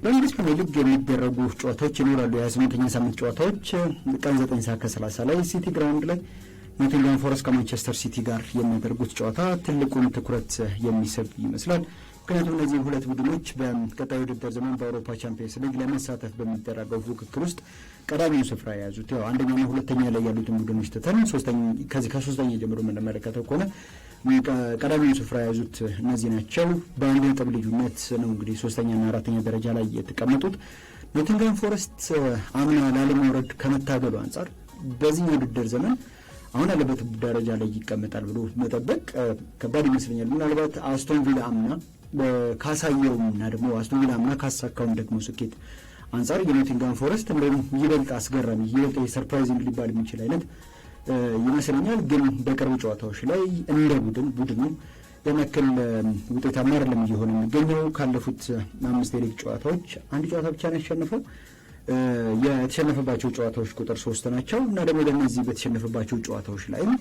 በእንግሊዝ ፕሪሚየር ሊግ የሚደረጉ ጨዋታዎች ይኖራሉ። የ28ኛ ሳምንት ጨዋታዎች ቀን 9:30 ላይ ሲቲ ግራውንድ ላይ ኖቲንግሃም ፎረስት ከማንቸስተር ሲቲ ጋር የሚያደርጉት ጨዋታ ትልቁን ትኩረት የሚስብ ይመስላል። ምክንያቱም እነዚህ ሁለት ቡድኖች በቀጣዩ ውድድር ዘመን በአውሮፓ ቻምፒየንስ ሊግ ለመሳተፍ በሚደረገው ፉክክር ውስጥ ቀዳሚውን ስፍራ የያዙት ያው አንደኛና ሁለተኛ ላይ ያሉትን ቡድኖች ትተን ከሶስተኛ ጀምሮ የምንመለከተው ከሆነ ቀዳሚውን ስፍራ የያዙት እነዚህ ናቸው። በአንድ ነጥብ ልዩነት ነው እንግዲህ ሶስተኛና አራተኛ ደረጃ ላይ የተቀመጡት። ኖቲንግሃም ፎረስት አምና ላለመውረድ ከመታገሉ አንጻር በዚህኛው ውድድር ዘመን አሁን ያለበት ደረጃ ላይ ይቀመጣል ብሎ መጠበቅ ከባድ ይመስለኛል። ምናልባት አስቶን ቪላ አምና ካሳየውና ደግሞ አስቶን ቪላ አምና ካሳካውም ደግሞ ስኬት አንጻር የኖቲንግሃም ፎረስት እንደውም ይበልጥ አስገራሚ ይበልጥ ሰርፕራይዚንግ ሊባል የሚችል አይነት ይመስለኛል። ግን በቅርብ ጨዋታዎች ላይ እንደ ቡድኑ ለመከል ውጤታማ አይደለም እየሆነ የሚገኘው። ካለፉት 5 የሊግ ጨዋታዎች አንድ ጨዋታ ብቻ ነው ያሸነፈው። የተሸነፈባቸው ጨዋታዎች ቁጥር 3 ናቸው እና ደግሞ ለነዚህ በተሸነፈባቸው ጨዋታዎች ላይም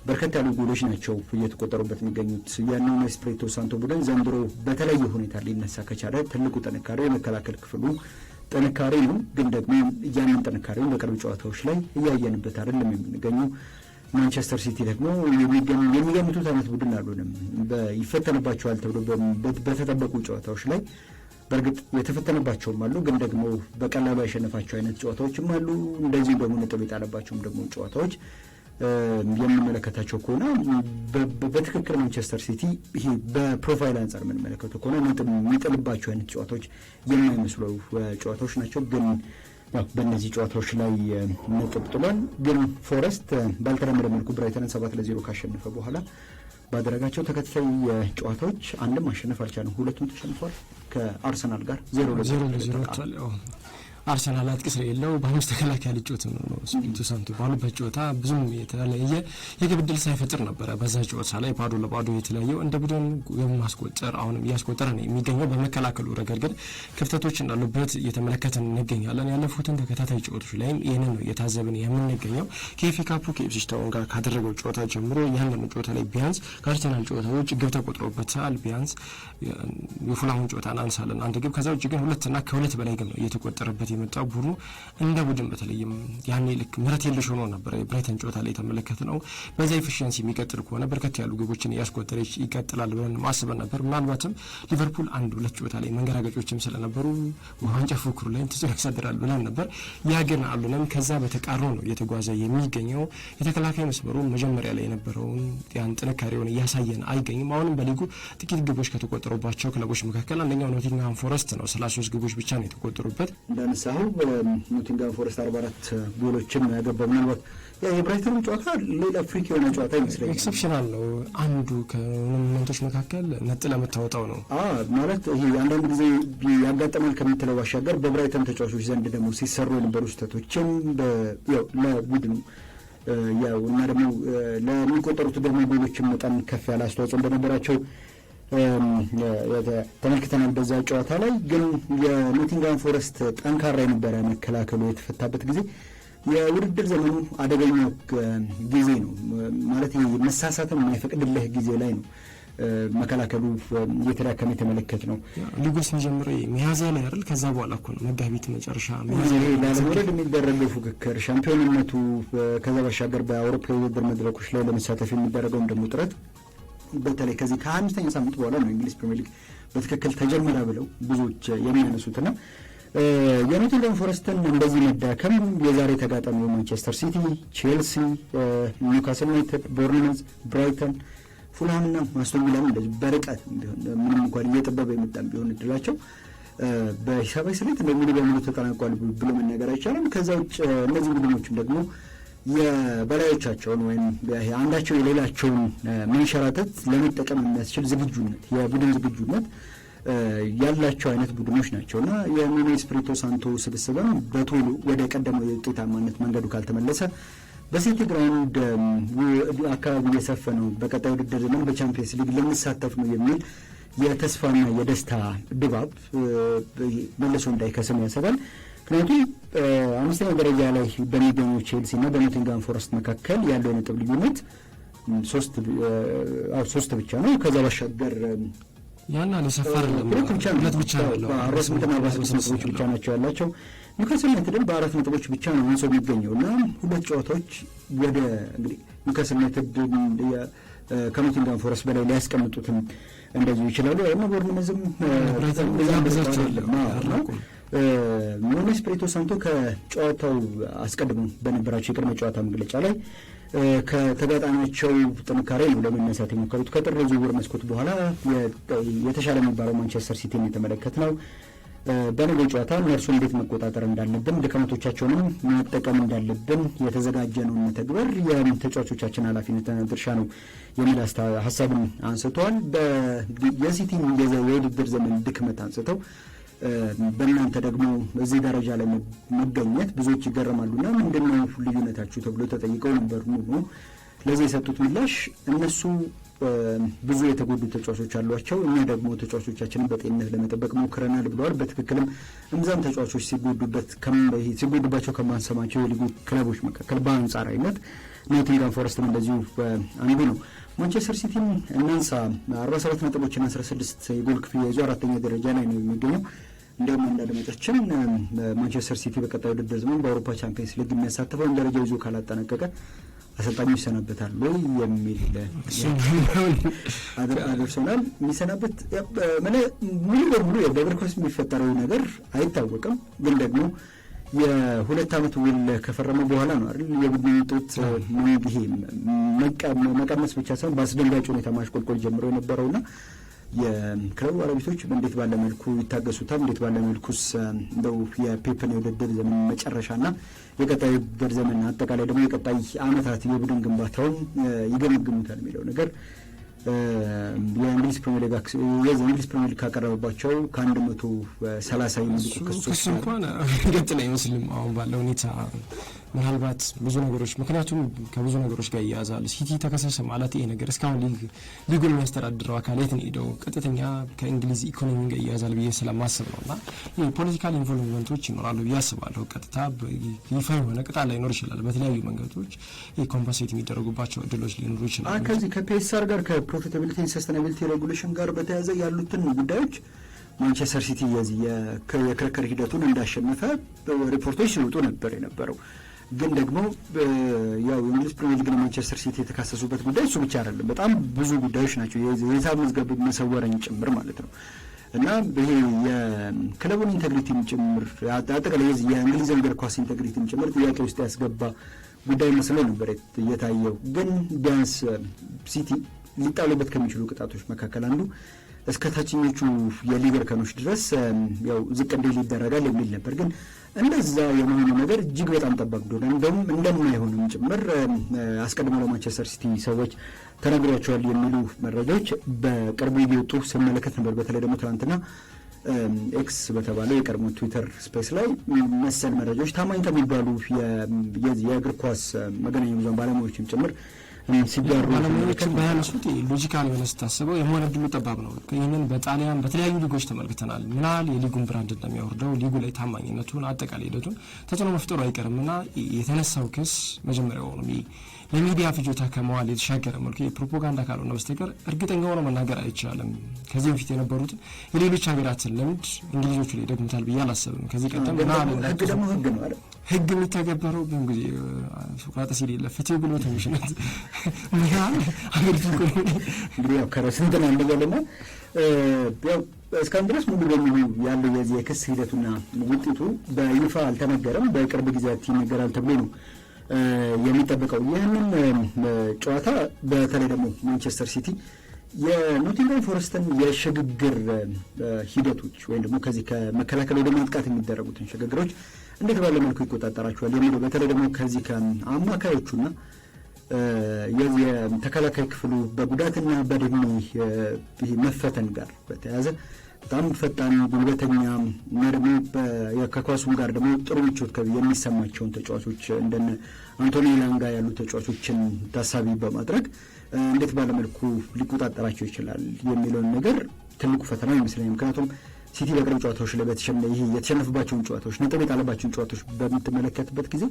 በርከት ያሉ ጎሎች ናቸው እየተቆጠሩበት የሚገኙት። ያንን ኤስፕሪቶ ሳንቶ ቡድን ዘንድሮ በተለየ ሁኔታ ሊነሳ ከቻለ ትልቁ ጥንካሬ የመከላከል ክፍሉ ጥንካሬ ነው። ግን ደግሞ ያንን ጥንካሬውን በቅርብ ጨዋታዎች ላይ እያየንበት አይደለም የምንገኘው። ማንቸስተር ሲቲ ደግሞ የሚገምቱት አይነት ቡድን አልሆነም። ይፈተንባቸዋል ተብሎ በተጠበቁ ጨዋታዎች ላይ በእርግጥ የተፈተነባቸውም አሉ፣ ግን ደግሞ በቀላሉ ያሸነፋቸው አይነት ጨዋታዎችም አሉ። እንደዚሁም ደግሞ ነጥብ የጣለባቸውም ደግሞ ጨዋታዎች የምንመለከታቸው ከሆነ በትክክል ማንቸስተር ሲቲ ይሄ በፕሮፋይል አንጻር የምንመለከተው ከሆነ ነጥብ የሚጥልባቸው አይነት ጨዋታዎች የማይመስሉ ጨዋታዎች ናቸው። ግን በእነዚህ ጨዋታዎች ላይ ነጥብ ጥሏል። ግን ፎረስት ባልተለመደ መልኩ ብራይተንን 7-0 ካሸነፈ በኋላ ባደረጋቸው ተከታታይ ጨዋታዎች አንድም ማሸነፍ አልቻለም። ሁለቱም ተሸንፏል። ከአርሰናል ጋር 0-0 አርሰናል አጥቂ ስለሌለው በአምስት ተከላካይ ልጆት ነው ስፒሪቶ ሳንቶ ባሉበት ጨዋታ ብዙም የተለያየ የግብ ዕድል ሳይፈጥር ነበረ። በዛ ጨዋታ ላይ ባዶ ለባዶ የተለያየው እንደ ቡድን ማስቆጠር አሁንም እያስቆጠረ ነው የሚገኘው። በመከላከሉ ረገድ ግን ክፍተቶች እንዳሉበት እየተመለከትን እንገኛለን። ያለፉትን ተከታታይ ጨዋታዎች ላይም ይህንን ነው እየታዘብን የምንገኘው። ከኤፍኤ ካፑ ከኢፕስዊች ታውን ጋር ካደረገው ጨዋታ ጀምሮ ያንን ጨዋታ ላይ ቢያንስ ከአርሰናል ጨዋታዎች ግብ ተቆጥሮበታል። ቢያንስ የፉላሙን ጨዋታ እናንሳለን አንድ ግብ፣ ከዛ ውጭ ግን ሁለትና ከሁለት በላይ ግብ ነው እየተቆጠረበት የመጣው ቡድኑ እንደ ቡድን በተለይም ያኔ ልክ ምረት የለሽ ሆኖ ነበር ብራይተን ጨዋታ ላይ የተመለከተ ነው። በዛ ኤፊሺየንሲ የሚቀጥል ከሆነ በርከት ያሉ ግቦችን እያስቆጠረች ይቀጥላል ብለን ማስበን ነበር። ምናልባትም ሊቨርፑል 1-2 ጨዋታ ላይ መንገራገጮችም ስለነበሩ ዋንጫ ፉክክሩ ላይ ተጽዕኖ ያሳድራል ብለን ነበር። ያ ግን አሉንም ከዛ በተቃርኖ ነው እየተጓዘ የሚገኘው። የተከላካይ መስመሩ መጀመሪያ ላይ የነበረውን ያን ጥንካሬውን እያሳየን አይገኝም። አሁንም በሊጉ ጥቂት ግቦች ከተቆጠሩባቸው ክለቦች መካከል አንደኛው ኖቲንግሃም ፎረስት ነው። 33 ግቦች ብቻ ነው የተቆጠሩበት። ሳሁ ኖቲንግሃም ፎረስት 44 ጎሎችን ያገባው። ምናልባት የብራይተኑ ጨዋታ ሌላ ፍሪክ የሆነ ጨዋታ ይመስለኛል። ኤክሰፕሽናል ነው። አንዱ ከሞመንቶች መካከል ነጥለ የምታወጣው ነው ማለት ይሄ አንዳንድ ጊዜ ያጋጠማል ከምትለው ባሻገር በብራይተን ተጫዋቾች ዘንድ ደግሞ ሲሰሩ የነበሩ ስህተቶችን ለቡድኑ እና ደግሞ ለሚቆጠሩት ደግሞ ጎሎችን መጠን ከፍ ያለ አስተዋጽኦ እንደነበራቸው ተመልክተናል። በዛ ጨዋታ ላይ ግን የኖቲንግሃም ፎረስት ጠንካራ የነበረ መከላከሉ የተፈታበት ጊዜ የውድድር ዘመኑ አደገኛው ጊዜ ነው ማለት መሳሳትን የማይፈቅድልህ ጊዜ ላይ ነው መከላከሉ እየተዳከመ የተመለከት ነው። ሊጉስ መጀመሪያ ሚያዝያ ላይ አይደል? ከዛ በኋላ እኮ ነው መጋቢት መጨረሻ ላለመውረድ የሚደረገው ፉክክር ሻምፒዮንነቱ፣ ከዛ ባሻገር በአውሮፓ የውድድር መድረኮች ላይ ለመሳተፍ የሚደረገውን ደግሞ ጥረት በተለይ ከዚህ ከ5ኛ ሳምንት በኋላ ነው እንግሊዝ ፕሪሚየር ሊግ በትክክል ተጀመረ ብለው ብዙዎች የሚያነሱትና የኖቲንግሃም ፎረስትን እንደዚህ መዳከም የዛሬ ተጋጣሚ ማንቸስተር ሲቲ፣ ቼልሲ፣ ኒውካስል ዩናይትድ፣ ቦርንመዝ፣ ብራይተን፣ ፉልሃምና አስቶን ቪላ እንደዚህ በርቀት ቢሆን ምንም እንኳን እየጠበበ የመጣም ቢሆን እድላቸው በሂሳባዊ ስሌት ሙሉ በሙሉ ተጠናቋል ብሎ መናገር አይቻልም። ከዛ ውጭ እነዚህ ቡድኖችም ደግሞ የበላዮቻቸውን ወይም አንዳቸው የሌላቸውን መንሸራተት ለመጠቀም የሚያስችል ዝግጁነት የቡድን ዝግጁነት ያላቸው አይነት ቡድኖች ናቸውና የኑኖ ኤስፕሪቶ ሳንቶ ስብስብም በቶሎ ወደ ቀደመው የውጤታማነት መንገዱ ካልተመለሰ በሲቲ ግራውንድ አካባቢ የሰፈነው በቀጣይ ውድድር ዘመን በቻምፒየንስ ሊግ ልንሳተፍ ነው የሚል የተስፋና የደስታ ድባብ መልሶ እንዳይከስም ያሰጋል። ምክንያቱም 5ኛ ደረጃ ላይ በሚገኙ ቼልሲ እና በኖቲንግሃም ፎረስት መካከል ያለው ነጥብ ልዩነት 3 ብቻ ነው። ከዛ ባሻገር ያን አለ ሰፈር ሁለት ብቻ ነው 48 ነጥቦች ብቻ ናቸው ያላቸው። ኒውካስል ዩናይትድ በ4 ነጥቦች ብቻ ነው አንሶ የሚገኘውና ሁለት ጨዋታዎች ወደ እንግዲህ ኒውካስል ዩናይትድ ከኖቲንግሃም ፎረስት በላይ ሊያስቀምጡትም እንደዚሁ ይችላሉ። እና ቦርንመዝም በዛቸው ነው ኑኖ ኤስፒሪቶ ሳንቶ ከጨዋታው አስቀድሞ በነበራቸው የቅድመ ጨዋታ መግለጫ ላይ ከተጋጣሚያቸው ጥንካሬ ነው ለመነሳት የሞከሩት። ከጥር ዝውውር መስኮት በኋላ የተሻለ የሚባለው ማንቸስተር ሲቲን የተመለከት ነው። በነገው ጨዋታ እነርሱ እንዴት መቆጣጠር እንዳለብን፣ ድክመቶቻቸውንም መጠቀም እንዳለብን የተዘጋጀነውን መተግበር የተጫዋቾቻችን ኃላፊነትና ድርሻ ነው የሚል ሀሳብን አንስተዋል። የሲቲ የውድድር ዘመን ድክመት አንስተው በእናንተ ደግሞ እዚህ ደረጃ ላይ መገኘት ብዙዎች ይገረማሉና ምንድነው ልዩነታችሁ ተብሎ ተጠይቀው ነበር። ኑኖ ለዚህ የሰጡት ምላሽ እነሱ ብዙ የተጎዱ ተጫዋቾች አሏቸው፣ እኛ ደግሞ ተጫዋቾቻችንን በጤንነት ለመጠበቅ ሞክረናል ብለዋል። በትክክልም እምዛም ተጫዋቾች ሲጎዱባቸው ከማንሰማቸው የሊጉ ክለቦች መካከል በአንጻራዊነት ኖቲንግሃም ፎረስትም እንደዚሁ አንዱ ነው። ማንቸስተር ሲቲም እናንሳ 47 ነጥቦችን 16 የጎል ክፍያ ይዞ 4ኛ ደረጃ ላይ ነው የሚገኘው። እንዲሁም እንዳደመጣችን ማንቸስተር ሲቲ በቀጣዩ ውድድር ዘመን በአውሮፓ ቻምፒየንስ ሊግ የሚያሳትፈውን ደረጃ ይዞ ካላጠናቀቀ አሰልጣኙ ይሰናበታል ወይ የሚል አደርሶናል። የሚሰናበት ሙሉ በሙሉ በእግር ኳስ የሚፈጠረው ነገር አይታወቅም፣ ግን ደግሞ የ2 ዓመት ውል ከፈረመ በኋላ ነው አይደል የቡድን ውጤት ይሄ መቀነስ ብቻ ሳይሆን በአስደንጋጭ ሁኔታ ማሽቆልቆል ጀምሮ የነበረውና የክለቡ ባለቤቶች እንዴት ባለ መልኩ ይታገሱታል፣ እንዴት ባለ መልኩስ እንደው የፔፕን የውድድር ዘመን መጨረሻና የቀጣይ ውድድር ዘመን አጠቃላይ ደግሞ የቀጣይ ዓመታት የቡድን ግንባታውን ይገመግሙታል የሚለው ነገር የእንግሊዝ ፕሪሚየር ሊግ ካቀረበባቸው ከ130 የሚልቁ ክሶች እንኳን ገጥላ አይመስልም አሁን ባለው ሁኔታ። ምናልባት ብዙ ነገሮች ምክንያቱም ከብዙ ነገሮች ጋር ይያዛል። ሲቲ ተከሰሰ ማለት ይሄ ነገር እስካሁን ሊጉን የሚያስተዳድረው አካል የት ነው ሄደው ቀጥተኛ ከእንግሊዝ ኢኮኖሚ ጋር ይያዛል ብዬ ስለማስብ ነውና የፖለቲካል ኢንቮልቭመንቶች ይኖራሉ ብዬ አስባለሁ። ቀጥታ ይፋ የሆነ ቅጣት ላይኖር ይችላል። በተለያዩ መንገዶች የኮምፐንሴት የሚደረጉባቸው እድሎች ሊኖሩ ይችላሉ። ከዚህ ከፒኤስአር ጋር ከፕሮፊታቢሊቲ ሰስተናቢሊቲ ሬጉሌሽን ጋር በተያያዘ ያሉትን ጉዳዮች ማንቸስተር ሲቲ የክርክር ሂደቱን እንዳሸነፈ ሪፖርቶች ሲወጡ ነበር የነበረው። ግን ደግሞ ያው የእንግሊዝ ፕሪሚየር ሊግ ማንቸስተር ሲቲ የተካሰሱበት ጉዳይ እሱ ብቻ አይደለም፣ በጣም ብዙ ጉዳዮች ናቸው፣ የሂሳብ መዝገብ መሰወረኝ ጭምር ማለት ነው። እና ይሄ የክለቡን ኢንቴግሪቲም ጭምር አጠቃላይ የእንግሊዝ እግር ኳስ ኢንቴግሪቲም ጭምር ጥያቄ ውስጥ ያስገባ ጉዳይ መስሎ ነበር የታየው። ግን ቢያንስ ሲቲ ሊጣሉበት ከሚችሉ ቅጣቶች መካከል አንዱ እስከ ታችኞቹ የሊግ እርከኖች ድረስ ያው ዝቅ እንዲል ይደረጋል የሚል ነበር። ግን እንደዛ የመሆኑ ነገር እጅግ በጣም ጠባቅ እንደሆነ እንደውም እንደማይሆንም ጭምር አስቀድመው ለማንቸስተር ሲቲ ሰዎች ተነግሯቸዋል የሚሉ መረጃዎች በቅርቡ እየወጡ ስመለከት ነበር። በተለይ ደግሞ ትናንትና ኤክስ በተባለው የቀድሞ ትዊተር ስፔስ ላይ መሰል መረጃዎች ታማኝ ከሚባሉ የእግር ኳስ መገናኛ ብዙሃን ባለሙያዎችም ጭምር ሲጋሩ ባለሙያዎችን ባያነሱት ሎጂካል የሆነ ስታስበው የመሆን እድሉ ጠባብ ነው። ይህንን በጣሊያን በተለያዩ ሊጎች ተመልክተናል። ምናል የሊጉን ብራንድ እንደሚያወርደው ሊጉ ላይ ታማኝነቱን አጠቃላይ ሂደቱን ተጽዕኖ መፍጠሩ አይቀርምና የተነሳው ክስ መጀመሪያውኑ ለሚዲያ ፍጆታ ከመዋል የተሻገረ መልኩ የፕሮፓጋንዳ ካልሆነ በስተቀር እርግጠኛ ሆኖ መናገር አይቻልም። ከዚህ በፊት የነበሩትን የሌሎች ሀገራትን ልምድ እንግሊዞቹ ላይ ደግሞታል ብዬ አላሰብም። ከዚህ ቀደም ህግ ደግሞ ህግ ነው አይደል? ህግ የሚተገበረው ብዙ ጊዜ ሶክራተስ የሌለ ፍትህ ብሎ ተምሽነት ምን አገሪቱ እንግዲህ ያው ከረስንተና እንደገለና ያው እስካሁን ድረስ ሙሉ በሙሉ ያለው የዚህ የክስ ሂደቱና ውጤቱ በይፋ አልተነገረም። በቅርብ ጊዜያት ይነገራል ተብሎ ነው የሚጠበቀው። ይህንን ጨዋታ በተለይ ደግሞ ማንቸስተር ሲቲ የኖቲንግሃም ፎረስትን የሽግግር ሂደቶች ወይም ደግሞ ከዚህ ከመከላከል ወደ ማጥቃት የሚደረጉትን ሽግግሮች እንዴት ባለ መልኩ ይቆጣጠራቸዋል የሚለው በተለይ ደግሞ ከዚህ ከአማካዮቹና የተከላካይ ክፍሉ በጉዳትና በዕድሜ መፈተን ጋር በተያያዘ በጣም ፈጣን ጉልበተኛ እና ደግሞ ከኳሱም ጋር ደግሞ ጥሩ ምቾት የሚሰማቸውን ተጫዋቾች እንደነ አንቶኒ ላንጋ ያሉ ተጫዋቾችን ታሳቢ በማድረግ እንዴት ባለመልኩ ሊቆጣጠራቸው ይችላል የሚለውን ነገር ትልቁ ፈተና ይመስለኛል። ምክንያቱም ሲቲ በቅርብ ጨዋታዎች ላይ የተሸነፉባቸውን ጨዋታዎች ነጥብ የጣለባቸውን ጨዋታዎች በምትመለከትበት ጊዜ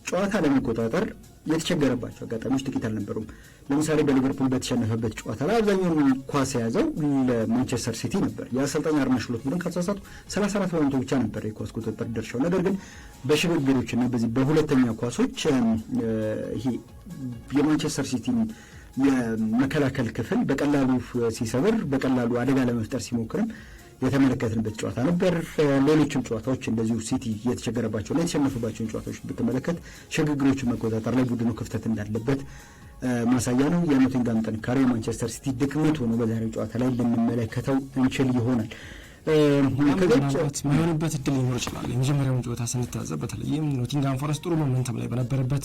ጨዋታ ለመቆጣጠር የተቸገረባቸው አጋጣሚዎች ጥቂት አልነበሩም። ለምሳሌ በሊቨርፑል በተሸነፈበት ጨዋታ ላይ አብዛኛውን ኳስ የያዘው ለማንቸስተር ሲቲ ነበር። የአሰልጣኝ አርነ ስሎት ቡድን ከተሳሳቱ 34% ብቻ ነበር የኳስ ቁጥጥር ድርሻው። ነገር ግን በሽግግሮችና በዚህ በሁለተኛ ኳሶች ይሄ የማንቸስተር ሲቲን የመከላከል ክፍል በቀላሉ ሲሰብር በቀላሉ አደጋ ለመፍጠር ሲሞክርም የተመለከትንበት ጨዋታ ነበር። ሌሎችም ጨዋታዎች እንደዚሁ ሲቲ የተቸገረባቸውና የተሸነፉባቸውን ጨዋታዎች ብትመለከት ሽግግሮችን መቆጣጠር ላይ ቡድኑ ክፍተት እንዳለበት ማሳያ ነው። የኖቲንጋም ጥንካሬ የማንቸስተር ሲቲ ድክመት ሆኖ በዛሬው ጨዋታ ላይ ልንመለከተው እንችል ይሆናል። ምናልባት ማይሆንበት እድል ሊኖር ይችላል። የመጀመሪያውን ጨዋታ ስንታዘብ በተለይም ኖቲንጋም ፎረስት ጥሩ ሞመንተም ላይ በነበረበት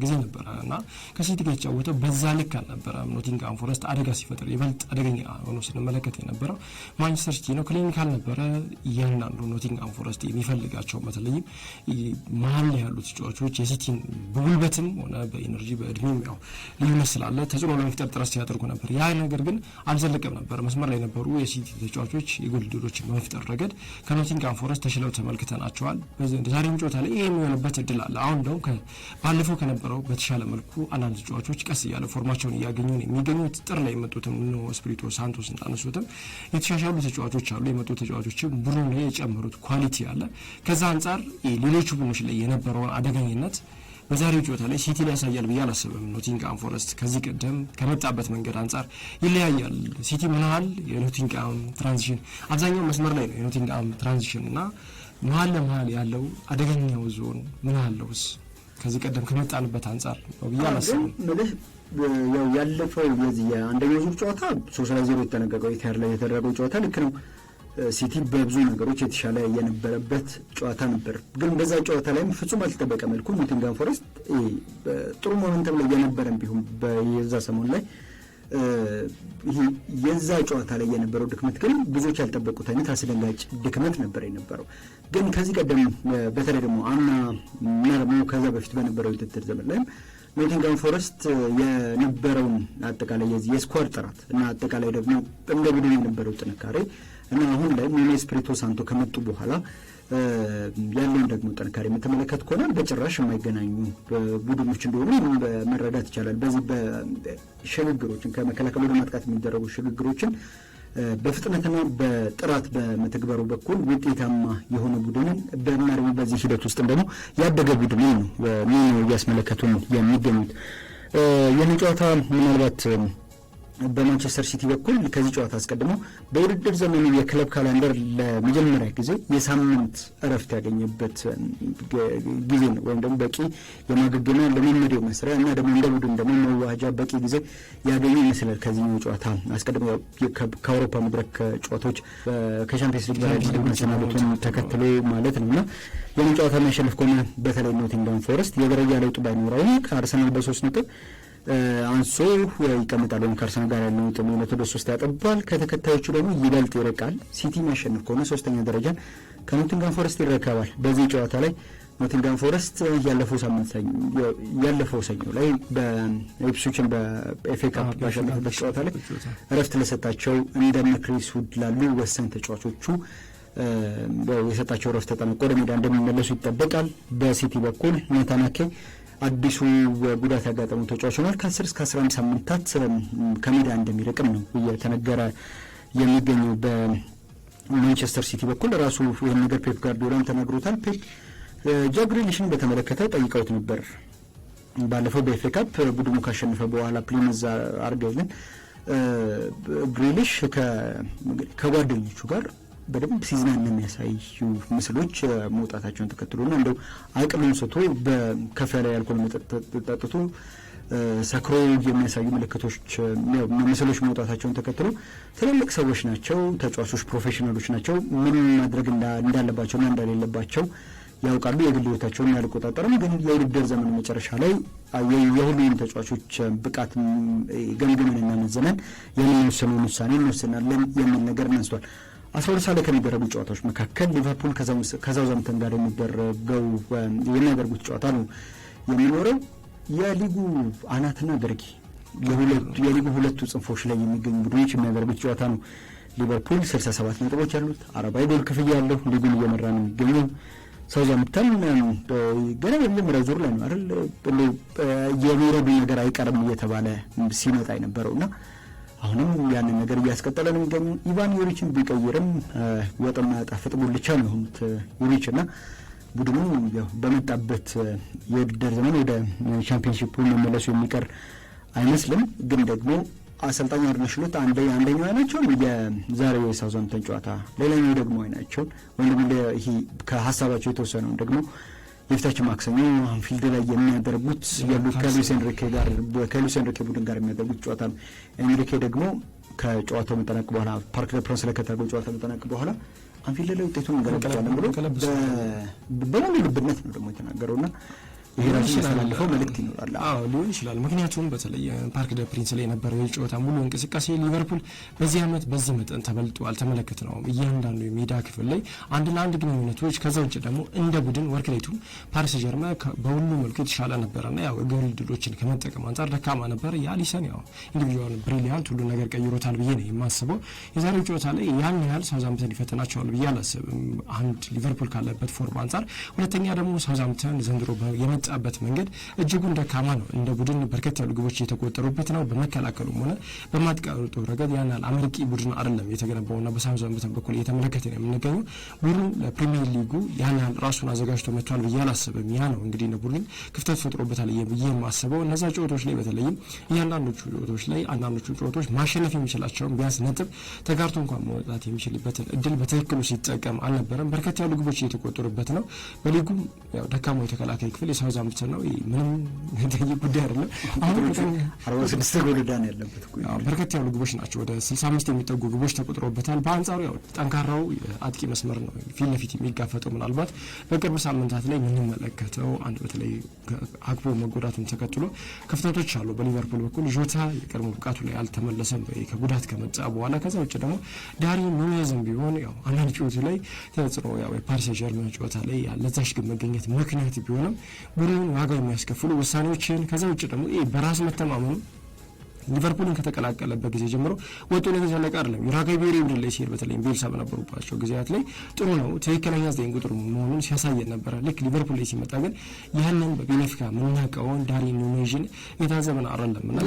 ጊዜ ነበረ እና ከሲቲ ጋር የተጫወተው በዛ ልክ አልነበረም። ኖቲንጋም ፎረስት አደጋ ሲፈጥር ይበልጥ አደገኛ ሆኖ ስንመለከት የነበረው ማንቸስተር ሲቲ ነው። ክሊኒካል ነበረ እያንዳንዱ ኖቲንጋም ፎረስት የሚፈልጋቸው በተለይም መሀል ላይ ያሉ ተጫዋቾች የሲቲን በጉልበትም ሆነ በኢነርጂ በእድሜም ያው ልዩነት ስላለ ተጽዕኖ ለመፍጠር ጥረት ሲያደርጉ ነበር። ያ ነገር ግን አልዘለቀም ነበር። መስመር ላይ የነበሩ የሲቲ ተጫዋቾች የጎል ችን በመፍጠር ረገድ ከኖቲንጋም ፎረስት ተሽለው ተመልክተናቸዋል። ዛሬም ጨዋታ ላይ ይሄ የሚሆንበት እድል አለ። አሁን ደግሞ ባለፈው ከነበረው በተሻለ መልኩ አንዳንድ ተጫዋቾች ቀስ እያለ ፎርማቸውን እያገኙ ነው የሚገኙት። ጥር ላይ የመጡትም ስፒሪቶ ሳንቶስ እንዳነሱትም የተሻሻሉ ተጫዋቾች አሉ። የመጡ ተጫዋቾችም ቡድኑ ላይ የጨመሩት ኳሊቲ አለ። ከዛ አንጻር ሌሎቹ ቡድኖች ላይ የነበረውን አደገኝነት በዛሬው ጨዋታ ላይ ሲቲ ላይ ያሳያል ብዬ አላስብም። ኖቲንጋም ፎረስት ከዚህ ቀደም ከመጣበት መንገድ አንጻር ይለያያል። ሲቲ ምናል የኖቲንጋም ትራንዚሽን አብዛኛው መስመር ላይ ነው የኖቲንጋም ትራንዚሽን እና መሀል ለመሀል ያለው አደገኛው ዞን ምናለውስ ከዚህ ቀደም ከመጣንበት አንጻር ነው ብዬ አላስብም። ያው ያለፈው የዚህ የአንደኛው ዙር ጨዋታ 3-0 የተጠናቀቀው ኢቲሃድ ላይ የተደረገው ጨዋታ ልክ ነው። ሲቲ በብዙ ነገሮች የተሻለ የነበረበት ጨዋታ ነበር። ግን በዛ ጨዋታ ላይም ፍጹም ባልተጠበቀ መልኩ ኖቲንጋም ፎረስት ጥሩ ሞመንተም ላይ የነበረን ቢሆን በየዛ ሰሞን ላይ የዛ ጨዋታ ላይ የነበረው ድክመት ግን ብዙዎች ያልጠበቁት አይነት አስደንጋጭ ድክመት ነበር የነበረው። ግን ከዚህ ቀደም በተለይ ደግሞ አምና ከዛ በፊት በነበረው የውድድር ዘመን ላይ ኖቲንጋም ፎረስት የነበረውን አጠቃላይ የዚህ የስኳድ ጥራት እና አጠቃላይ ደግሞ እንደ ቡድን የነበረው ጥንካሬ እና አሁን ላይ ኑኖ ኤስፒሪቶ ሳንቶ ከመጡ በኋላ ያለውን ደግሞ ጥንካሬ የምትመለከት ከሆነ በጭራሽ የማይገናኙ ቡድኖች እንደሆኑ መረዳት ይቻላል። በዚህ በሽግግሮችን ከመከላከል ወደ ማጥቃት የሚደረጉ ሽግግሮችን በፍጥነትና በጥራት በመተግበሩ በኩል ውጤታማ የሆነ ቡድንን በማርሚ በዚህ ሂደት ውስጥ ደግሞ ያደገ ቡድን ነው ኑኖ እያስመለከቱ ነው የሚገኙት። ይህን ጨዋታ ምናልባት በማንቸስተር ሲቲ በኩል ከዚህ ጨዋታ አስቀድሞ በውድድር ዘመኑ የክለብ ካላንደር ለመጀመሪያ ጊዜ የሳምንት እረፍት ያገኘበት ጊዜ ነው። ወይም ደግሞ በቂ የማገገሚያ ለመመሪያው መስሪያ እና ደግሞ እንደ ቡድን ደግሞ መዋጃ በቂ ጊዜ ያገኘ ይመስላል። ከዚህኛው ጨዋታ አስቀድሞ ከአውሮፓ መድረክ ጨዋታዎች ከቻምፒየንስ ሊግ ጋር መሰናበቱን ተከትሎ ማለት ነው እና ይህን ጨዋታ የሚያሸንፍ ከሆነ በተለይ ኖቲንጋም ፎረስት የደረጃ ለውጥ ባይኖረውም ከአርሰናል በ3 ነጥብ አንሶ ይቀመጣል። ወይም ከአርሰናል ጋር ያለው ነጥብ 3 ያጠባል። ከተከታዮቹ ደግሞ ይበልጥ ይርቃል። ሲቲ የሚያሸንፍ ከሆነ 3ኛ ደረጃን ከኖቲንጋም ፎረስት ይረከባል። በዚህ ጨዋታ ላይ ኖቲንጋም ፎረስት ያለፈው ሰኞ ላይ በኢፕስዊችን በኤፍኤ ካፕ ባሸነፈበት ጨዋታ ላይ እረፍት ለሰጣቸው እንደነ ክሪስ ውድ ላሉ ወሳኝ ተጫዋቾቹ የሰጣቸው እረፍት ተጠናቆ ወደ ሜዳ እንደሚመለሱ ይጠበቃል። በሲቲ በኩል ናታናኬ አዲሱ ጉዳት ያጋጠመው ተጫዋች ሆኗል። ከ10 እስከ 11 ሳምንታት ከሜዳ እንደሚርቅም ነው እየተነገረ የሚገኘው። በማንቸስተር ሲቲ በኩል ራሱ ይህን ነገር ፔፕ ጋርዲዮላም ተናግሮታል። ፔፕ ጃክ ግሪሊሽን በተመለከተ ጠይቀውት ነበር። ባለፈው በኤፍኤ ካፕ ቡድኑ ካሸነፈ በኋላ ፕሊመዝ አርገልን ግሪሊሽ ከጓደኞቹ ጋር በደንብ ሲዝናና የሚያሳዩ ምስሎች መውጣታቸውን ተከትሎና እንደው አቅሉን ስቶ በከፍ ያለ የአልኮል መጠጥ ጠጥቶ ሰክሮ የሚያሳዩ ምስሎች መውጣታቸውን ተከትሎ ትልልቅ ሰዎች ናቸው፣ ተጫዋቾች ፕሮፌሽናሎች ናቸው፣ ምን ማድረግ እንዳለባቸውና እንደሌለባቸው ያውቃሉ። የግል ህይወታቸውን ያልቆጣጠርም። ግን የውድድር ዘመን መጨረሻ ላይ የሁሉም ተጫዋቾች ብቃት ገምግመንና መዘነን የምንወስነውን ውሳኔ እንወስናለን የሚል ነገር አንስቷል። 12 ሰዓት ላይ ከሚደረጉ ጨዋታዎች መካከል ሊቨርፑል ከሳውዛምፕተን ጋር የሚያደርጉት ጨዋታ ነው የሚኖረው። የሊጉ አናትና ግርጌ የሊጉ ሁለቱ ጽንፎች ላይ የሚገኙ ቡድኖች የሚያደርጉት ጨዋታ ነው ሊቨርፑል 67 ነጥቦች አሉት፣ 40 ጎል ክፍያ ያለው ሊጉን እየመራ ነው የሚገኘው። ሳውዛምፕተን ገና በመጀመሪያው ዙር ላይ ነው አይደል የመውረዱ ነገር አይቀርም እየተባለ ሲመጣ የነበረውና አሁንም ያንን ነገር እያስቀጠለ ነው የሚገኘው። ኢቫን ዩሪችን ቢቀይርም ወጥና ጣፍጥ ጉልቻ ነው የሆኑት ዩሪችና ቡድኑ በመጣበት የውድድር ዘመን ወደ ቻምፒዮንሺፑ መመለሱ የሚቀር አይመስልም። ግን ደግሞ አሰልጣኝ አርነ ስሎት አንደኛው አይናቸው የዛሬው የሳውዛምፕተን ጨዋታ፣ ሌላኛው ደግሞ አይናቸው ወይም ይሄ ከሀሳባቸው የተወሰነው ደግሞ የፊታችን ማክሰኞ አንፊልድ ላይ የሚያደርጉት ያሉት ከሉዊስ ኤንሪኬ ቡድን ጋር የሚያደርጉት ጨዋታ ነው። ኤንሪኬ ደግሞ ከጨዋታው መጠናቀቅ በኋላ ፓርክ ደ ፕራንስ ላይ ከታገው ጨዋታ መጠናቀቅ በኋላ አንፊልድ ላይ ውጤቱን እንገለብጣለን ብሎ በሙሉ ልብነት ነው ደግሞ የተናገረውና ይሄ ራሱ ያስተላልፈው መልእክት ይኖራል። ሊሆን ይችላል። ምክንያቱም በተለይ ፓርክ ደ ፕሪንስ ላይ የነበረው የጨዋታ ሙሉ እንቅስቃሴ ሊቨርፑል በዚህ ዓመት በዚህ መጠን ተበልጦ አልተመለከትነውም። እያንዳንዱ የሜዳ ክፍል ላይ አንድ ለአንድ ግንኙነቶች፣ ከዛ ውጭ ደግሞ እንደ ቡድን ወርክ ሬቱም ፓሪስ ጀርመ በሁሉ መልኩ የተሻለ ነበረና ጎል ድሎችን ከመጠቀም አንጻር ደካማ ነበር። የአሊሰን ኢንዲቪጁዋል ብሪሊያንት ሁሉ ነገር ቀይሮታል ብዬ ነው የማስበው። የዛሬው ጨዋታ ላይ ያን ያህል ሳውዛምፕተን ይፈተናቸዋል ብዬ አላስብም። አንድ ሊቨርፑል ካለበት ፎርም አንጻር፣ ሁለተኛ ደግሞ ሳውዛምፕተን ዘንድሮ ጣበት መንገድ እጅጉን ደካማ ነው። እንደ ቡድን በርከት ያሉ ግቦች እየተቆጠሩበት ነው። በመከላከሉም ሆነ በማጥቃቱ ረገድ ያናል አመርቂ ቡድን አይደለም የተገነባውና በሳውዛምፕተን በኩል እየተመለከተ ነው የምንገኘው። ቡድኑ ለፕሪሚየር ሊጉ ያናል ራሱን አዘጋጅቶ መጥቷል ብዬ አላስብም። ያ ነው እንግዲህ እንደ ቡድን ክፍተት ፈጥሮበታል ብዬ የማስበው። እነዛ ጨዋታዎች ላይ በተለይም እያንዳንዶቹ ጨዋታዎች ላይ አንዳንዶቹ ጨዋታዎች ማሸነፍ የሚችላቸውን ቢያንስ ነጥብ ተጋርቶ እንኳን መውጣት የሚችልበትን እድል በትክክሉ ሲጠቀም አልነበረም። በርከት ያሉ ግቦች እየተቆጠሩበት ነው። በሊጉ ያው ደካማው የተከላካይ ክፍል ሳውዛምፕተን ነው። ምንም ጉዳይ አይደለም። አሁን 46 ጎል ዳን ያለበት በርከት ያሉ ግቦች ናቸው። ወደ 65 የሚጠጉ ግቦች ተቆጥሮበታል። በአንጻሩ ያው ጠንካራው አጥቂ መስመር ነው ፊት ለፊት የሚጋፈጠው። ምናልባት በቅርብ ሳምንታት ላይ የምንመለከተው አንድ በተለይ አግቦ መጎዳቱን ተከትሎ ክፍተቶች አሉ በሊቨርፑል በኩል። ጆታ የቀድሞ ብቃቱ ላይ አልተመለሰም ከጉዳት ከመጣ በኋላ። ከዛ ውጭ ደግሞ ዳርዊን ኑኔዝም ቢሆን ያው አንዳንድ ጨዋታ ላይ ተጽዕኖ ያው የፓሪስ ጀርመን ጨዋታ ላይ ለዛሽ ግብ መገኘት ምክንያት ቢሆንም ቡድኑን ዋጋ የሚያስከፍሉ ውሳኔዎችን፣ ከዛ ውጭ ደግሞ በራስ መተማመኑ ሊቨርፑልን ከተቀላቀለበት ጊዜ ጀምሮ ወጡ ነው የተዘለቀ አይደለም። ዩራጋይ ቤሪ ቡድን ላይ ሲሄድ በተለይም ቤልሳ በነበሩባቸው ጊዜያት ላይ ጥሩ ነው፣ ትክክለኛ 9 ቁጥር መሆኑን ሲያሳየን ነበረ። ልክ ሊቨርፑል ላይ ሲመጣ ግን ያንን በቤኔፊካ የምናውቀውን ዳርዊን ኑኔዝን የታዘበን አይደለም እና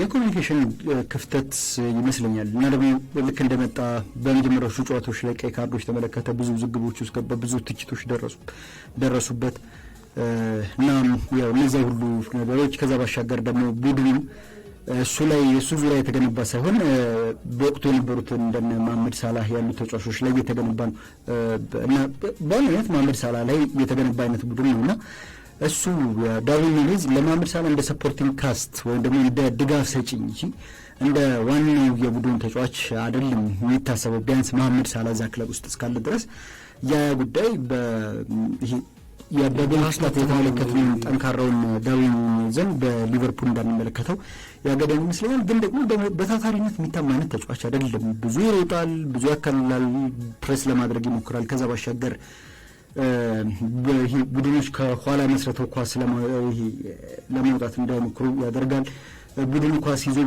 የኮሚኒኬሽን ክፍተት ይመስለኛል እና ደግሞ ልክ እንደመጣ በመጀመሪያዎቹ ጨዋታዎች ላይ ቀይ ካርዶች ተመለከተ፣ ብዙ ዝግቦች ውስጥ ገባ፣ ብዙ ትችቶች ደረሱበት እና ያው እነዚያ ሁሉ ነገሮች ከዛ ባሻገር ደግሞ ቡድኑ እሱ ዙሪያ የተገነባ ሳይሆን በወቅቱ የነበሩትን እንደነ መሐመድ ሳላህ ያሉ ተጫዋቾች ላይ የተገነባ ነው እና በዋናነት መሐመድ ሳላህ ላይ የተገነባ አይነት ቡድን ነውና እሱ ዳርዊን ኑኔዝ ለመሐመድ ሳላህ እንደ ሰፖርቲንግ ካስት ወይም ደግሞ እንደ ድጋፍ ሰጪ እንጂ እንደ ዋናው የቡድኑ ተጫዋች አይደለም የሚታሰበው። ቢያንስ መሐመድ ሳላህ እዛ ክለብ ውስጥ እስካለ ድረስ ያ ጉዳይ በቤንፊካ የተመለከትን ጠንካራውን ዳርዊን ኑኔዝን በሊቨርፑል እንዳንመለከተው ያገደን ይመስለኛል። ግን ደግሞ በታታሪነት የሚታማ አይነት ተጫዋች አይደለም። ብዙ ይሮጣል፣ ብዙ ያካልላል፣ ፕሬስ ለማድረግ ይሞክራል። ከዛ ባሻገር ቡድኖች ከኋላ መስረተው ኳስ ለማውጣት እንዳይሞክሩ ያደርጋል። ቡድኑ ኳስ ይዞ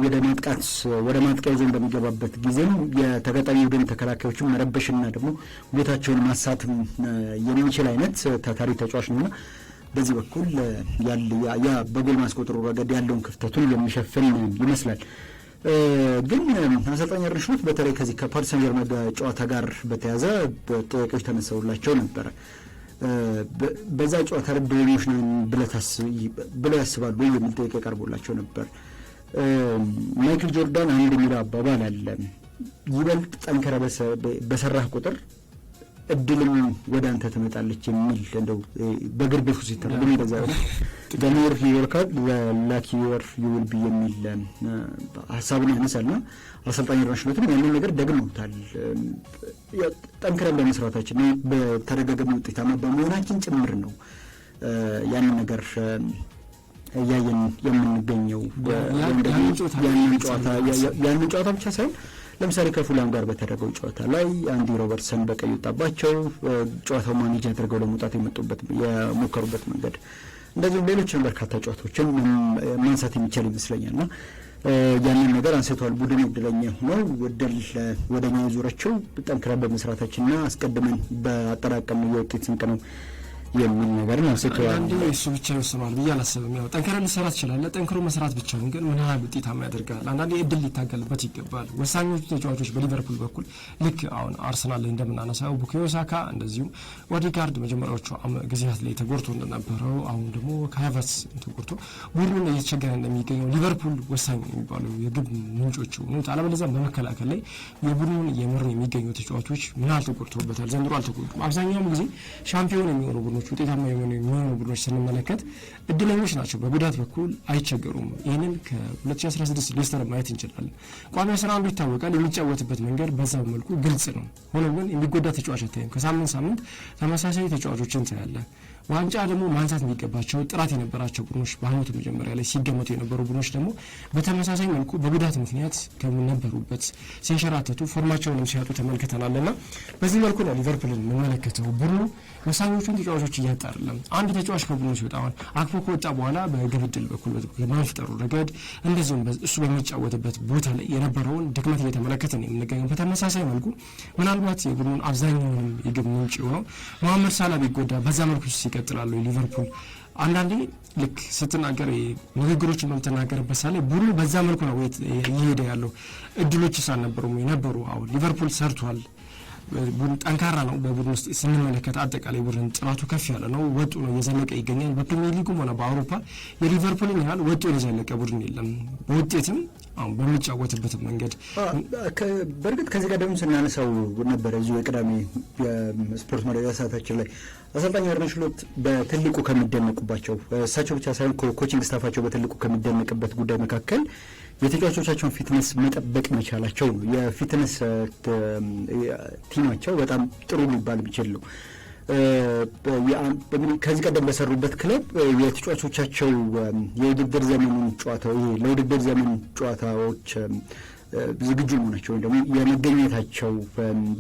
ወደ ማጥቂያ ይዞ በሚገባበት ጊዜም የተጋጣሚ ቡድን ተከላካዮችን መረበሽና ደግሞ ቦታቸውን ማሳት የሚችል አይነት ታታሪ ተጫዋች ነውና በዚህ በኩል ያ በጎል ማስቆጠሩ ረገድ ያለውን ክፍተቱን የሚሸፍን ይመስላል። ግን አሰልጣኝ አርነ ስሎት በተለይ ከዚህ ከፓሪስ ሰን ጀርመን ጨዋታ ጋር በተያያዘ ጥያቄዎች ተነሳውላቸው ነበረ። በዛ ጨዋታ ላይ ብሬኞች ነን ብለው ያስባሉ የሚል ጥያቄ ቀርቦላቸው ነበር። ማይክል ጆርዳን አንድ የሚለው አባባል አለ፣ ይበልጥ ጠንከረ በሰራህ ቁጥር እድልም ወደ አንተ ትመጣለች የሚል እንደው በግርቤፉ ሲተረጎም እንደዛ ነው። በሞር ሂወርካል ላኪወር ዩል ቢ የሚል ሀሳቡን ያነሳልና አሰልጣኝ አርነ ስሎትም ያንን ነገር ደግመውታል። ጠንክረን በመስራታችን በተደጋጋሚ ውጤታማ በመሆናችን ጭምር ነው ያንን ነገር እያየን የምንገኘው። ያንን ጨዋታ ብቻ ሳይሆን ለምሳሌ ከፉላም ጋር በተደረገው ጨዋታ ላይ አንዲ ሮበርትሰን በቀይ ወጣባቸው ጨዋታው ማኔጅ አድርገው ለመውጣት የሞከሩበት መንገድ እንደዚሁም ሌሎችን በርካታ ጨዋታዎችን ማንሳት የሚቻል ይመስለኛልና ያንን ነገር አንስተዋል። ቡድን እድለኛ ሆነው እድል ወደኛ ዙረቸው ጠንክረን በመስራታችንና አስቀድመን በአጠራቀምነው የውጤት ስንቅ ነው የሚል ነገር ነው አንስተዋል። አንዴ እሱ ብቻ ይወስነዋል ብዬ አላስብም። ያው ጠንክረን መስራት ይችላል። ጠንክሮ መስራት ብቻውን ግን ምን ያህል ውጤታማ ያደርጋል? አንዳንዴ እድል ሊታገልበት ይገባል። ወሳኞቹ ተጫዋቾች በሊቨርፑል በኩል ልክ አሁን አርሰናል ላይ እንደምናነሳው ቡካዮ ሳካ እንደዚሁም ኦዴጋርድ መጀመሪያዎቹ ጊዜያት ላይ ተጎድቶ እንደነበረው አሁን ደግሞ ከሃቨርትዝ ተጎድቶ ቡድኑን እየተቸገረ እንደሚገኘው ሊቨርፑል ወሳኝ የሚባሉ የግብ ምንጮች ሆኑት። አለበለዚያም በመከላከል ላይ የቡድኑን እየመሩ የሚገኙ ተጫዋቾች ምን ያህል ተጎድተውበታል? ዘንድሮ አልተጎዱም። አብዛኛውን ጊዜ ሻምፒዮን የሚሆኑ ቡድኖች ውጤታማ የሚሆኑ ቡድኖች ስንመለከት እድለኞች ናቸው። በጉዳት በኩል አይቸገሩም። ይህንን ከ2016 ሌስተር ማየት እንችላለን። ቋሚ 11 ይታወቃል። የሚጫወትበት መንገድ በዛው መልኩ ግልጽ ነው። ሆኖም ግን የሚጎዳ ተጫዋች አታይም። ከሳምንት ሳምንት ተመሳሳይ ተጫዋቾችን ታያለ። ዋንጫ ደግሞ ማንሳት የሚገባቸው ጥራት የነበራቸው ቡድኖች በአመቱ መጀመሪያ ላይ ሲገመቱ የነበሩ ቡድኖች ደግሞ በተመሳሳይ መልኩ በጉዳት ምክንያት ከነበሩበት ሲንሸራተቱ ፎርማቸውንም ሲያጡ ተመልክተናልና በዚህ መልኩ ነው ሊቨርፑልን የምንመለከተው። ቡድኑ ወሳኞቹን ተጫዋቾች እያጣ አይደለም። አንድ ተጫዋች ከቡድኑ ሲወጣ አክፖ ከወጣ በኋላ በግብ ዕድል በኩል በመፍጠሩ ረገድ እንደዚሁም እሱ በሚጫወትበት ቦታ ላይ የነበረውን ድክመት እየተመለከተ ነው የምንገኘው። በተመሳሳይ መልኩ ምናልባት የቡድኑን አብዛኛውንም የግብ ምንጭ የሆነው መሐመድ ሳላ ቢጎዳ በዛ መልኩ ይቀጥላሉ። ሊቨርፑል አንዳንዴ ልክ ስትናገር ንግግሮችን በምትናገርበት ሳለ ቡድኑ በዛ መልኩ ነው እየሄደ ያለው። እድሎች ሳልነበሩም የነበሩ አሁን ሊቨርፑል ሰርቷል። ቡድን ጠንካራ ነው። በቡድን ውስጥ ስንመለከት አጠቃላይ ቡድን ጥራቱ ከፍ ያለ ነው። ወጡ ነው እየዘለቀ ይገኛል። በፕሪሚየር ሊጉም ሆነ በአውሮፓ የሊቨርፑልን ያህል ወጡ የዘለቀ ቡድን የለም። በውጤትም አሁን በሚጫወትበት መንገድ በእርግጥ ከዚህ ቀደም ስናነሳው ነበር እዚሁ የቅዳሜ የስፖርት መረጃ ሰዓታችን ላይ አሰልጣኝ አርነ ስሎት በትልቁ ከሚደነቁባቸው እሳቸው ብቻ ሳይሆን ኮቺንግ ስታፋቸው በትልቁ ከሚደነቅበት ጉዳይ መካከል የተጫዋቾቻቸውን ፊትነስ መጠበቅ መቻላቸው ነው። የፊትነስ ቲማቸው በጣም ጥሩ ሊባል ቢችል ነው። ከዚህ ቀደም በሰሩበት ክለብ የተጫዋቾቻቸው የውድድር ዘመኑን ጨዋታው ለውድድር ዘመን ጨዋታዎች ዝግጁ መሆናቸው ወይም ደግሞ የመገኘታቸው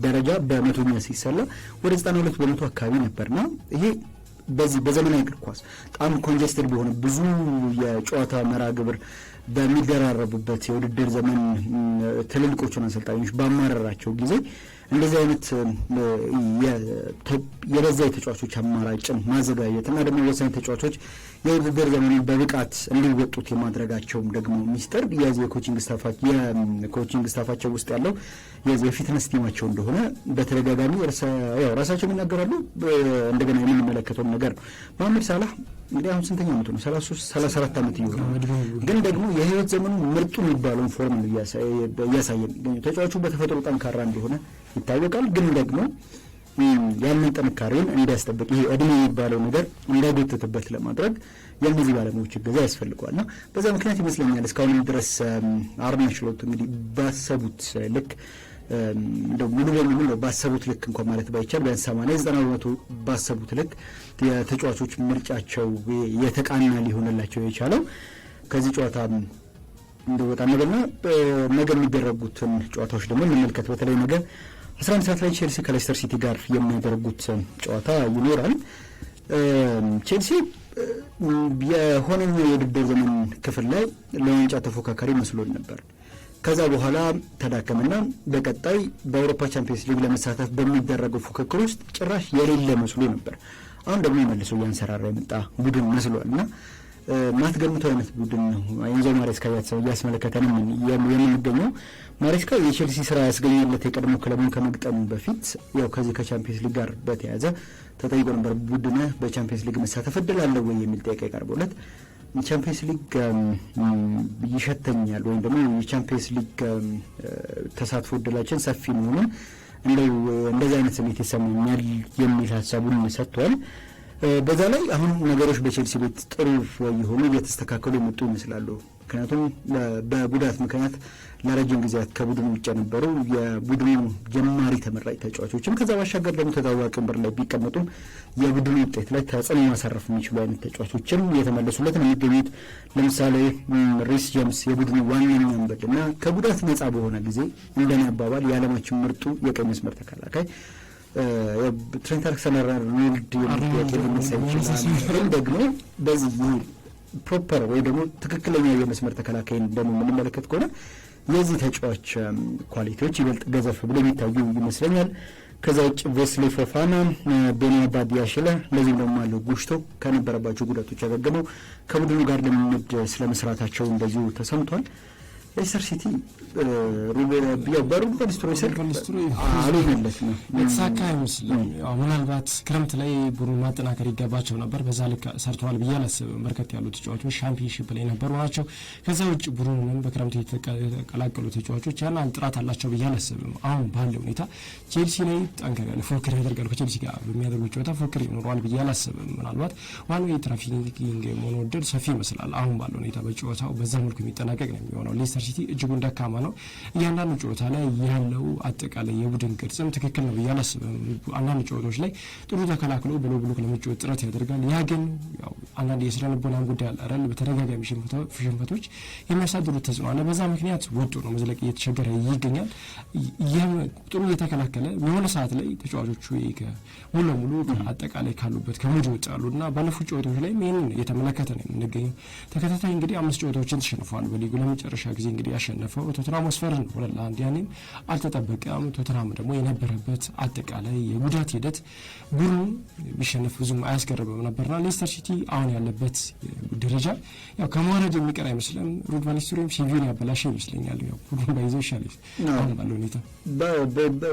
ደረጃ በመቶኛ ሲሰላ ወደ 92 በመቶ አካባቢ ነበርና ይሄ በዚህ በዘመናዊ እግር ኳስ በጣም ኮንጀስትድ በሆነ ብዙ የጨዋታ መርሃ ግብር በሚደራረቡበት የውድድር ዘመን ትልልቆቹን አሰልጣኞች ባማረራቸው ጊዜ እንደዚህ አይነት የበዛ የተጫዋቾች አማራጭን ማዘጋጀትና ደግሞ ወሳኝ ተጫዋቾች የውድድር ዘመኑን በብቃት እንዲወጡት የማድረጋቸውም ደግሞ ሚስጥር የዚህ የኮቺንግ ስታፋቸው ውስጥ ያለው የዚህ የፊትነስ ቲማቸው እንደሆነ በተደጋጋሚ ራሳቸው ይናገራሉ። እንደገና የምንመለከተው ነገር ነው። መሐመድ ሳላህ እንግዲህ አሁን ስንተኛ ዓመቱ ነው? 34 ዓመት ይሆናል። ግን ደግሞ የህይወት ዘመኑ ምርጡ የሚባለውን ፎርም ነው እያሳየን ተጫዋቹ በተፈጥሮ ጠንካራ እንደሆነ ይታወቃል። ግን ደግሞ ያንን ጥንካሬን እንዲያስጠብቅ ይሄ እድሜ የሚባለው ነገር እንዳይጎትትበት ለማድረግ የእነዚህ ባለሙያዎች እገዛ ያስፈልገዋልና በዛ ምክንያት ይመስለኛል እስካሁንም ድረስ አርነ ስሎት እንግዲህ ባሰቡት ልክ እንደው ሙሉ በሙሉ ባሰቡት ልክ እንኳን ማለት ባይቻል ቢያንስ 80-90 በመቶ ባሰቡት ልክ የተጫዋቾች ምርጫቸው የተቃና ሊሆንላቸው የቻለው ከዚህ ጨዋታ እንደወጣ ነገርና ነገ የሚደረጉትን ጨዋታዎች ደግሞ እንመልከት። በተለይ ነገ 11 ሰዓት ላይ ቼልሲ ከሌስተር ሲቲ ጋር የሚያደርጉት ጨዋታ ይኖራል። ቼልሲ የሆነኛው የውድድር ዘመን ክፍል ላይ ለዋንጫ ተፎካካሪ መስሎን ነበር። ከዛ በኋላ ተዳከመና በቀጣይ በአውሮፓ ቻምፒየንስ ሊግ ለመሳተፍ በሚደረገው ፉክክር ውስጥ ጭራሽ የሌለ መስሎ ነበር። አሁን ደግሞ መልሶ እያንሰራራ የመጣ ቡድን መስሏልና ማትገምተው አይነት ቡድን ነው። ኤንዞ ማሬስካ እያስመለከተን የምንገኘው ማሬስካ የቼልሲ ስራ ያስገኘለት የቀድሞ ክለቡን ከመግጠሙ በፊት ያው ከዚህ ከቻምፒየንስ ሊግ ጋር በተያያዘ ተጠይቆ ነበር። ቡድን በቻምፒየንስ ሊግ መሳተፍ እድል አለው ወይ የሚል ጥያቄ ቀርቦለት ቻምፒየንስ ሊግ ይሸተኛል ወይም ደግሞ የቻምፒየንስ ሊግ ተሳትፎ እድላችን ሰፊ መሆኑን እንደዚህ አይነት ስሜት ይሰማኛል የሚል ሀሳቡን ሰጥቷል። በዛ ላይ አሁን ነገሮች በቼልሲ ቤት ጥሩ የሆኑ እየተስተካከሉ የመጡ ይመስላሉ። ምክንያቱም በጉዳት ምክንያት ለረጅም ጊዜያት ከቡድኑ ውጭ የነበሩ የቡድኑ ጀማሪ ተመራጭ ተጫዋቾችም ከዛ ባሻገር ደግሞ ተዛዋጭ ወንበር ላይ ቢቀመጡም የቡድኑ ውጤት ላይ ተጽዕኖ ማሳረፍ የሚችሉ አይነት ተጫዋቾችም እየተመለሱለት ነው የሚገኙት። ለምሳሌ ሪስ ጄምስ የቡድኑ ዋነኛ አንበልና ከጉዳት ነጻ በሆነ ጊዜ እንደኔ አባባል የዓለማችን ምርጡ የቀኝ መስመር ተከላካይ ትሬንት አሌክሳንደር-አርኖልድ የሚጠየቅ ሊነሳ ይችላል። ግን ደግሞ በዚህ ፕሮፐር ወይ ደግሞ ትክክለኛ የመስመር ተከላካይን ደግሞ የምንመለከት ከሆነ የዚህ ተጫዋች ኳሊቲዎች ይበልጥ ገዘፍ ብሎ የሚታዩ ይመስለኛል። ከዛ ውጭ ቬስሊ ፎፋና፣ ቤኒያ ባዲያሽለ እንደዚሁም ደግሞ አለ ጉሽቶ ከነበረባቸው ጉዳቶች ያገገመው ከቡድኑ ጋር ልምምድ ስለመስራታቸው እንደዚሁ ተሰምቷል። ሌስተር ሲቲ በሩበን ኒስተልሮይ አልሆነለት ነው የተሳካ አይመስልም። ምናልባት ክረምት ላይ ቡድኑ ማጠናከር ይገባቸው ነበር። በዛ ልክ ሰርተዋል ብዬ አላስብም። በርከት ያሉ ተጫዋቾች ሻምፒዮንሺፕ ላይ የነበሩ ናቸው። ከዛ ውጭ ቡድኑንም በክረምት የተቀላቀሉ ተጫዋቾች ያን ጥራት አላቸው ብዬ አላስብም። አሁን ባለው ሁኔታ ቼልሲ ላይ ጠንከር ያለ ፉክክር ያደርጋሉ። ከቼልሲ ጋር በሚያደርጉት ጨዋታ ፉክክር ይኖረዋል ብዬ አላስብም። ምናልባት ዋናው የትራፊኪንግ መሆኑ ዕድል ሰፊ ይመስላል። አሁን ባለው ሁኔታ በጨዋታው በዛ መልኩ የሚጠናቀቅ ነው የሚሆነው። ሌስተር ሲቲ እጅጉን ደካማ ነው። እያንዳንዱ ጨዋታ ላይ ያለው አጠቃላይ የቡድን ቅርጽም ትክክል ነው ብዬ አላስብም። አንዳንድ ጨዋታዎች ላይ ጥሩ ተከላክሎ ብሎ ብሎ ለመጫወት ጥረት ያደርጋል። ያ ግን ያው አንዳንድ የስነ ልቦናን ጉዳይ አለ አይደል? በተደጋጋሚ ሽንፈቶች የሚያሳድሩት ተጽዕኖ አለ። በዛ ምክንያት ወጡ ነው መዝለቅ እየተቸገረ ይገኛል። ጥሩ እየተከላከለ የሆነ ሰዓት ላይ ተጫዋቾቹ ሙሉ ለሙሉ አጠቃላይ ካሉበት ከሙድ ይወጣሉ እና ባለፉት ጨዋታዎች ላይ ይህንን እየተመለከተ ነው የምንገኘው። ተከታታይ እንግዲህ 5 ጨዋታዎችን ተሸንፈዋል። በሊጉ ለመጨረሻ ጊዜ እንግዲህ ያሸነፈው ቶተንሃም ሆትስፐር ነው 2-1። ያኔም አልተጠበቀም። ቶተንሃም ደግሞ የነበረበት አጠቃላይ የጉዳት ሂደት ቡድኑ ቢሸነፍ ብዙም አያስገርምም ነበርና ሌስተር ሲቲ አሁን ያለበት ደረጃ ያው ከመዋረድ የሚቀር አይመስልም። ሩድ ቫን ኒስተልሮይም ሲቪን ያበላሸ ይመስለኛል። ያው ቡድኑ ባይዘው ይሻላል አሁን ባለው ሁኔታ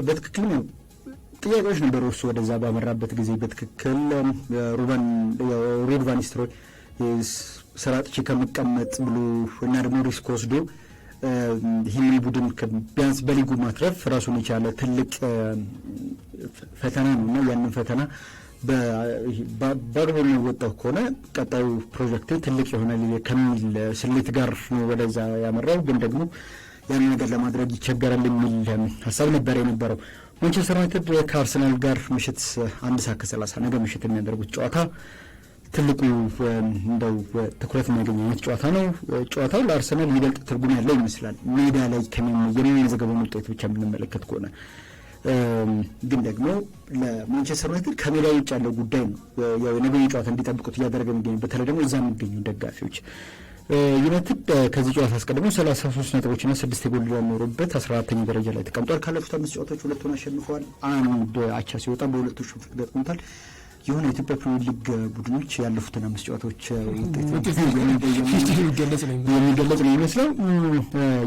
በትክክል ነው። ጥያቄዎች ነበሩ እሱ ወደዛ ባመራበት ጊዜ በትክክል ሩድ ቫን ኒስተልሮይ ስራ ጥቼ ከመቀመጥ ብሎ እና ደግሞ ሪስክ ወስዶ ይህንን ቡድን ቢያንስ በሊጉ ማትረፍ ራሱን የቻለ ትልቅ ፈተና ነው እና ያንን ፈተና በአግባቡ የሚወጣው ከሆነ ቀጣዩ ፕሮጀክት ትልቅ ይሆናል ከሚል ስሌት ጋር ነው ወደዛ ያመራው። ግን ደግሞ ያን ነገር ለማድረግ ይቸገራል የሚል ሀሳብ ነበር የነበረው። ማንቸስተር ዩናይትድ ከአርሰናል ጋር ምሽት 1:30 ነገ ምሽት የሚያደርጉት ጨዋታ ትልቁ እንደው ትኩረት የሚያገኝ አይነት ጨዋታ ነው። ጨዋታው ለአርሰናል ይበልጥ ትርጉም ያለው ይመስላል ሜዳ ላይ የሚመዘገበውን ውጤት ብቻ የምንመለከት ከሆነ። ግን ደግሞ ለማንቸስተር ዩናይትድ ከሜዳ ውጭ ያለው ጉዳይ ነው ያው የነገውን ጨዋታ እንዲጠብቁት እያደረገ የሚገኙ በተለይ ደግሞ እዛ የሚገኙ ደጋፊዎች። ዩናይትድ ከዚህ ጨዋታ አስቀድሞ 33 ነጥቦችና 6 የጎል ዕዳ ኖሮበት 14ኛ ደረጃ ላይ ተቀምጧል። ካለፉት 5 ጨዋታዎች 2ቱን አሸንፈዋል፣ 1 አቻ ሲወጣ በ2ቱ ሽንፈት ገጥሞታል። የሆነ የኢትዮጵያ ፕሪሚየር ሊግ ቡድኖች ያለፉትን 5 ጨዋታዎች ውጤት የሚገለጽ ነው የሚመስለው።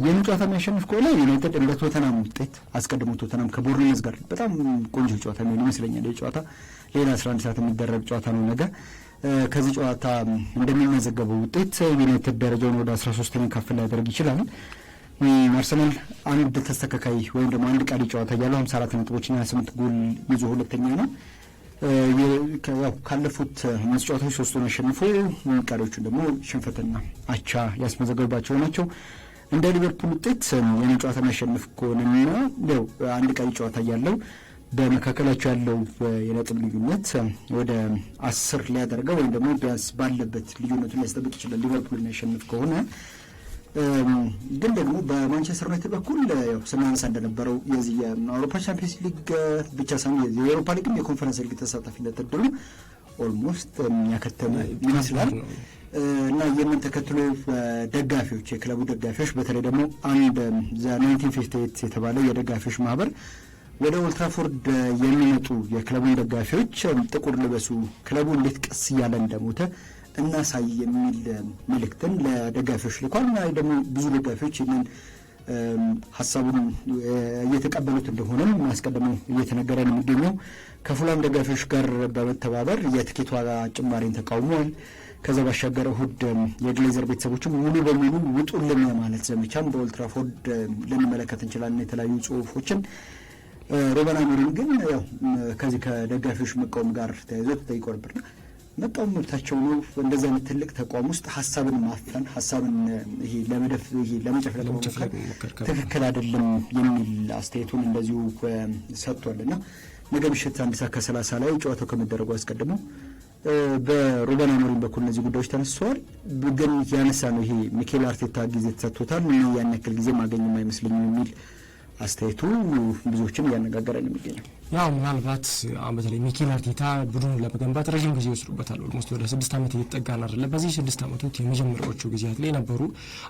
ይህን ጨዋታ የሚያሸንፍ ከሆነ ዩናይትድ እንደ ቶተናም ውጤት አስቀድሞ ቶተናም ከቦርንመዝ ጋር በጣም ቆንጆ ጨዋታ የሚሆን ይመስለኛል። የጨዋታ ሌላ 11 ሰዓት የሚደረግ ጨዋታ ነው ነገ። ከዚህ ጨዋታ እንደሚመዘገበው ውጤት ዩናይትድ ደረጃውን ወደ 13ኛ ከፍ ሊያደርግ ይችላል። አርሰናል አንድ ተስተካካይ ወይም ደግሞ አንድ ቀሪ ጨዋታ ያለው 54 ነጥቦችና 28 ጎል ይዞ ሁለተኛ ነው። ካለፉት 5 ጨዋታዎች 3ቱን አሸንፎ ቀሪዎቹን ደግሞ ሽንፈትና አቻ ያስመዘገቡባቸው ናቸው። እንደ ሊቨርፑል ውጤት የኔ ጨዋታ የሚያሸንፍ ከሆነና ያው አንድ ቀሪ ጨዋታ ያለው በመካከላቸው ያለው የነጥብ ልዩነት ወደ 10 ሊያደርገው ወይም ደግሞ ቢያንስ ባለበት ልዩነቱን ሊያስጠብቅ ይችላል ሊቨርፑል የሚያሸንፍ ከሆነ። ግን ደግሞ በማንቸስተር ዩናይትድ በኩል ስናነሳ እንደነበረው የዚህ የአውሮፓ ቻምፒየንስ ሊግ ብቻ ሳይሆን የአውሮፓ ሊግም የኮንፈረንስ ሊግ ተሳታፊነት እድሉ ኦልሞስት ያከተመ ይመስላል እና ይህንን ተከትሎ ደጋፊዎች የክለቡ ደጋፊዎች በተለይ ደግሞ አንድ 1958 የተባለ የደጋፊዎች ማህበር ወደ ኦልድ ትራፎርድ የሚመጡ የክለቡን ደጋፊዎች ጥቁር ልበሱ፣ ክለቡ እንዴት ቀስ እያለ እንደሞተ እናሳይ የሚል መልእክትን ለደጋፊዎች ልኳል። እና ደግሞ ብዙ ደጋፊዎች ይህንን ሀሳቡን እየተቀበሉት እንደሆነም አስቀድመው እየተነገረ ነው የሚገኘው። ከፉላም ደጋፊዎች ጋር በመተባበር የትኬት ዋጋ ጭማሪን ተቃውመዋል። ከዛ ባሻገር እሁድ የግሌዘር ቤተሰቦችም ሙሉ በሙሉ ውጡልን ማለት ዘመቻም በኦልድ ትራፎርድ ልንመለከት እንችላለን። የተለያዩ ጽሁፎችን ሩበን አሞሪም ግን ያው ከዚህ ከደጋፊዎች መቃወም ጋር ተያይዞ ተጠይቆ ነበርና መቃወም መብታቸው ነው። እንደዚህ አይነት ትልቅ ተቋም ውስጥ ሀሳብን ማፈን ሀሳብን ይሄ ለመጨፍለቅ ትክክል አይደለም የሚል አስተያየቱን እንደዚሁ ሰጥቷልና ነገ ምሽት 1:30 ላይ ጨዋታው ከመደረጉ አስቀድሞ በሩበን አሞሪም በኩል እነዚህ ጉዳዮች ተነስተዋል። ግን ያነሳ ነው ይሄ ሚኬል አርቴታ ጊዜ ተሰጥቶታል ያን ያክል ጊዜ ማገኝም አይመስለኝም የሚል አስተያየቱ ብዙዎችን እያነጋገረ ነው የሚገኘው። ያው ምናልባት በተለይ ሚኬል አርቴታ ቡድኑን ለመገንባት ረጅም ጊዜ ይወስዱበታል። ኦልሞስት ወደ 6 ዓመት እየተጠጋን አይደለ? በዚህ 6 ዓመቶች የመጀመሪያዎቹ ጊዜያት ላይ ነበሩ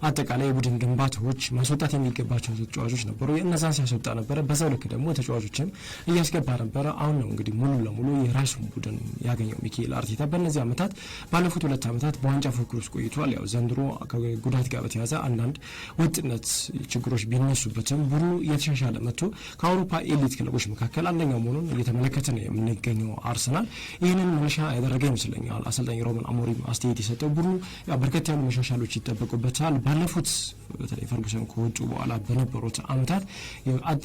አጠቃላይ የቡድን ግንባታዎች ማስወጣት የሚገባቸው ተጫዋቾች ነበሩ። የእነዛን ሲያስወጣ ነበረ። በዛው ልክ ደግሞ ተጫዋቾችን እያስገባ ነበረ። አሁን ነው እንግዲህ ሙሉ ለሙሉ የራሱን ቡድን ያገኘው ሚኬል አርቴታ። በእነዚህ ዓመታት ባለፉት 2 ዓመታት በዋንጫ ፉክክር ውስጥ ቆይቷል። ያው ዘንድሮ ከጉዳት ጋር በተያያዘ አንዳንድ ወጥነት ችግሮች ቢነሱበትም ቡድኑ እየተሻሻለ መጥቶ ከአውሮፓ ኤሊት ክለቦች መካከል አንደኛው መሆኑን እየተመለከተ ነው የምንገኘው። አርሰናል ይህንን መነሻ ያደረገ ይመስለኛል አሰልጣኝ ሮበን አሞሪም አስተያየት የሰጠው። ቡድኑ በርከት ያሉ መሻሻሎች ይጠበቁበታል። ባለፉት በተለይ ፈርጉሰን ከወጡ በኋላ በነበሩት ዓመታት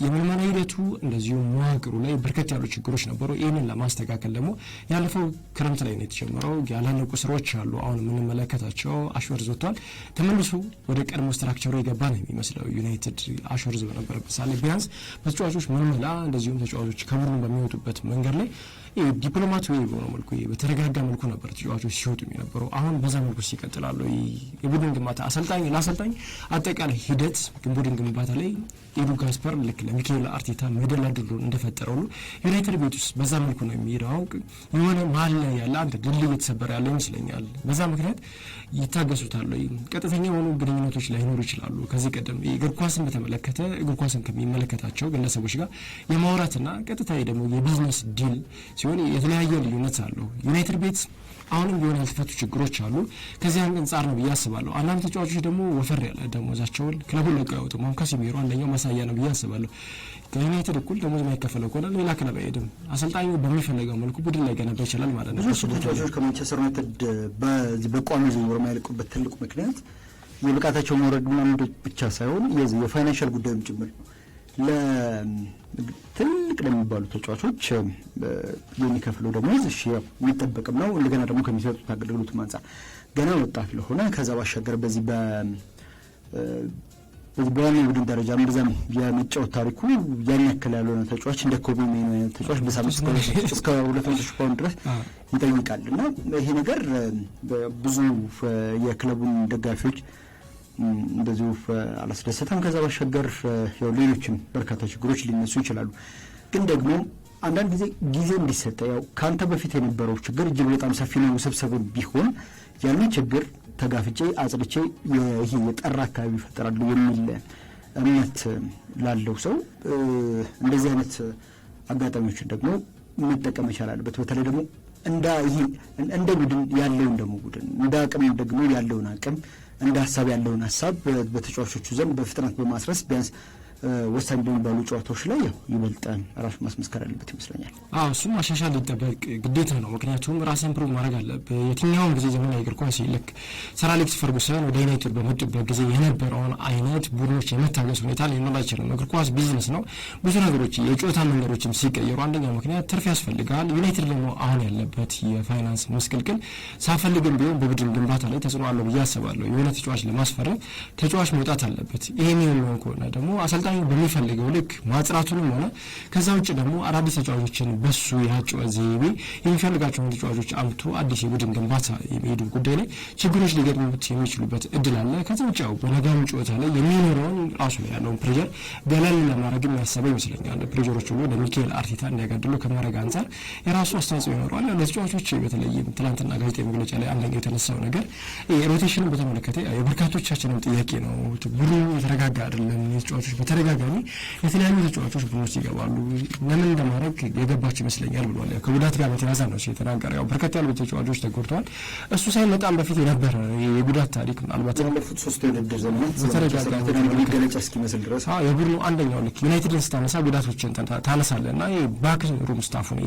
የምልመላ ሂደቱ እንደዚሁም መዋቅሩ ላይ በርከት ያሉ ችግሮች ነበሩ። ይህንን ለማስተካከል ደግሞ ያለፈው ክረምት ላይ ነው የተጀመረው። ያላለቁ ስራዎች አሉ አሁን የምንመለከታቸው። አሽወርዝ ወጥቷል። ተመልሶ ወደ ቀድሞ ስትራክቸሩ የገባ ነው የሚመስለው ዩናይትድ አሽወርዝ በነበረበት ሳለ ቢያንስ በተጫዋቾች ምልመላ እንደዚሁም ተጫዋቾች ከቡድኑ በሚወጡበት መንገድ ላይ ዲፕሎማቲያዊ በሆነ መልኩ በተረጋጋ መልኩ ነበር ተጫዋቾች ሲወጡ የነበረው። አሁን በዛ መልኩ ሲቀጥላሉ። የቡድን ግንባታ ለአሰልጣኝ አጠቃላይ ሂደት ቡድን ግንባታ ላይ ኤዱ ጋስፐር ልክ ለሚኬል አርቴታ መደላድሉ እንደፈጠረው ሁሉ ዩናይትድ ቤት ውስጥ በዛ መልኩ ነው የሚሄደው። የሆነ መሀል ላይ ያለ አንድ ድልድይ እየተሰበረ ያለ ይመስለኛል። በዛ ምክንያት ይታገሱታል። ቀጥተኛ የሆኑ ግንኙነቶች ላይኖሩ ይችላሉ። ከዚህ ቀደም እግር ኳስን በተመለከተ እግር ኳስን ከሚመለከታቸው ግለሰቦች ጋር የማውራትና ቀጥታ ደግሞ የቢዝነስ ዲል ሲሆን የተለያየ ልዩነት አለው። ዩናይትድ ቤት አሁንም ቢሆን ያልተፈቱ ችግሮች አሉ። ከዚህ አንጻር ነው ብዬ አስባለሁ። አንዳንድ ተጫዋቾች ደግሞ ወፈር ያለ ደሞዛቸውን ክለቡን ለቀው አይወጡም። አሁን ካሲሜሮ አንደኛው ማሳያ ነው ብዬ አስባለሁ። ከዩናይትድ እኩል ደሞዝ የማይከፈለው ከሆነ ሌላ ክለብ አይሄድም። አሰልጣኙ በሚፈልገው መልኩ ቡድን ላይ ገነባ ይችላል ማለት ነው። ብዙ ተጫዋቾች ከማንቸስተር ዩናይትድ በቋሚ ዝውውር የማይለቁበት ትልቁ ምክንያት የብቃታቸው መውረድ ምናምን ብቻ ሳይሆን የፋይናንሻል ጉዳዩም ጭምር ነው። ትልቅ ለሚባሉ ተጫዋቾች የሚከፍለው ደሞዝ የሚጠበቅም ነው። እንደገና ደግሞ ከሚሰጡት አገልግሎት አንጻር ገና ወጣት ለሆነ ከዛ ባሻገር በዚህ በዋና ቡድን ደረጃ እንደዛም የመጫወት ታሪኩ ያን ያክል ያልሆነ ተጫዋች እንደ ኮቢ ሜይኖ አይነት ተጫዋች በሳምንት እስከ 200,000 ፓውንድ ድረስ ይጠይቃል እና ይሄ ነገር ብዙ የክለቡን ደጋፊዎች እንደዚሁ አላስደሰተም። ከዛ ባሻገር ሌሎችም በርካታ ችግሮች ሊነሱ ይችላሉ። ግን ደግሞ አንዳንድ ጊዜ እንዲሰጠ ካንተ በፊት የነበረው ችግር እጅግ በጣም ሰፊ ነው ውስብስብ ቢሆን ያንን ችግር ተጋፍጬ አጽድቼ ይሄ የጠራ አካባቢ ይፈጠራሉ የሚል እምነት ላለው ሰው እንደዚህ አይነት አጋጣሚዎችን ደግሞ መጠቀም መቻል አለበት። በተለይ ደግሞ እንደ ቡድን ያለውን ደግሞ ቡድን እንደ አቅም ደግሞ ያለውን አቅም እንደ ሀሳብ ያለውን ሀሳብ በተጫዋቾቹ ዘንድ በፍጥነት በማስረስ ቢያንስ ወሳኝ በሚባሉ ጨዋታዎች ላይ ይበልጥ ራሱ ማስመስከር አለበት ይመስለኛል። እሱም ማሻሻል ሊጠበቅ ግዴታ ነው። ምክንያቱም ራስን ፕሩቭ ማድረግ አለበት። የትኛውም ጊዜ ዘመናዊ እግር ኳስ ልክ ሰር አሌክስ ፈርጉሰን ወደ ዩናይትድ በመጡበት ጊዜ የነበረውን አይነት ቡድኖች የመታገስ ሁኔታ ሊኖር አይችልም። እግር ኳስ ቢዝነስ ነው። ብዙ ነገሮች የጨዋታ መንገዶችም ሲቀየሩ አንደኛው ምክንያት ትርፍ ያስፈልጋል። ዩናይትድ ደግሞ አሁን ያለበት የፋይናንስ መስቀልቅል ሳፈልግም ቢሆን በቡድን ግንባታ ላይ ተጽዕኖ አለው ብዬ አስባለሁ። የሆነ ተጫዋች ለማስፈረም ተጫዋች መውጣት አለበት። ይሄን የሚሆን ከሆነ ደግሞ አሰልጣኙ በሚፈልገው ልክ ማጽራቱንም ሆነ ከዛ ውጭ ደግሞ አዳዲስ ተጫዋቾችን በሱ ያጫወት ዘይቤ የሚፈልጋቸውን ተጫዋቾች አምጥቶ አዲስ የቡድን ግንባታ የሚሄዱ ጉዳይ ላይ ችግሮች ሊገጥሙት የሚችሉበት እድል አለ። ከዛ ውጭ በነጋም ጨዋታ ላይ የሚኖረውን ራሱ ላይ ያለውን ፕሬዠር ገለል ለማድረግ የሚያሰበ ይመስለኛል። ፕሬዠሮች ሁሉ ለሚኬል አርቴታ እንዲያጋድሉ ከማድረግ አንጻር የራሱ አስተዋጽኦ ይኖረዋል። ለተጫዋቾች በተለይም ትናንትና ጋዜጣዊ መግለጫ ላይ አንደኛው የተነሳው ነገር ሮቴሽንን በተመለከተ የበርካቶቻችንም ጥያቄ ነው። ቡድኑ የተረጋጋ አይደለም። ተጫዋቾች በተደጋጋሚ የተለያዩ ተጫዋቾች ቡድን ውስጥ ይገባሉ። ለምን እንደማድረግ የገባቸው ይመስለኛል ብሏል። ከጉዳት ጋር በተያያዘ ነው የተናገረው። በርከት ያሉ ተጫዋቾች ተጎድተዋል። እሱ ሳይመጣም በፊት የነበረ የጉዳት ታሪክ ምናልባት ያለፉት 3 የውድድር ዘመናት በተደጋጋሚ ገለጻ እስኪመስል ድረስ የቡድኑ አንደኛው ልክ ዩናይትድን ስታነሳ ጉዳቶችን ታነሳለህ እና የባክ ሩም ስታፉን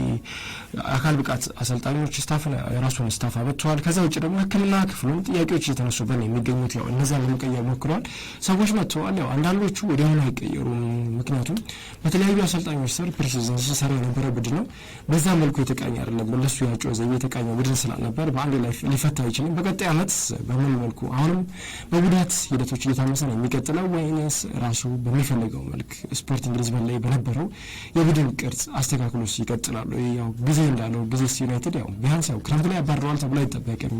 አካል ብቃት አሰልጣኞች ስታፍን የራሱን ስታፍ አመጥተዋል። ከዛ ውጭ ደግሞ ሕክምና ክፍሉን ጥያቄዎች እየተነሱበት የሚገኙት እነዛን ለመቀየር ሞክረዋል። ሰዎች መጥተዋል። አንዳንዶቹ ወዲያውኑ አይቀየሩም። ምክንያቱም በተለያዩ አሰልጣኞች ስር ፕሪሲዝን ሲሰራ የነበረ ቡድን ነው። በዛ መልኩ የተቃኘ አይደለም። በለሱ ያጫወት ዘይቤ የተቃኘ ቡድን ስላልነበር በአንድ ላይ ሊፈታ አይችልም። በቀጣይ ዓመት በምን መልኩ አሁንም በጉዳት ሂደቶች እየታመሰ ነው የሚቀጥለው ወይስ ራሱ በሚፈልገው መልክ ስፖርቲንግ ሊዝበን ላይ በነበረው የቡድን ቅርጽ አስተካክሎ ይቀጥላሉ? ጊዜ እንዳለው ጊዜ ዩናይትድ ቢያንስ ክረምት ላይ ያባረዋል ተብሎ አይጠበቅም።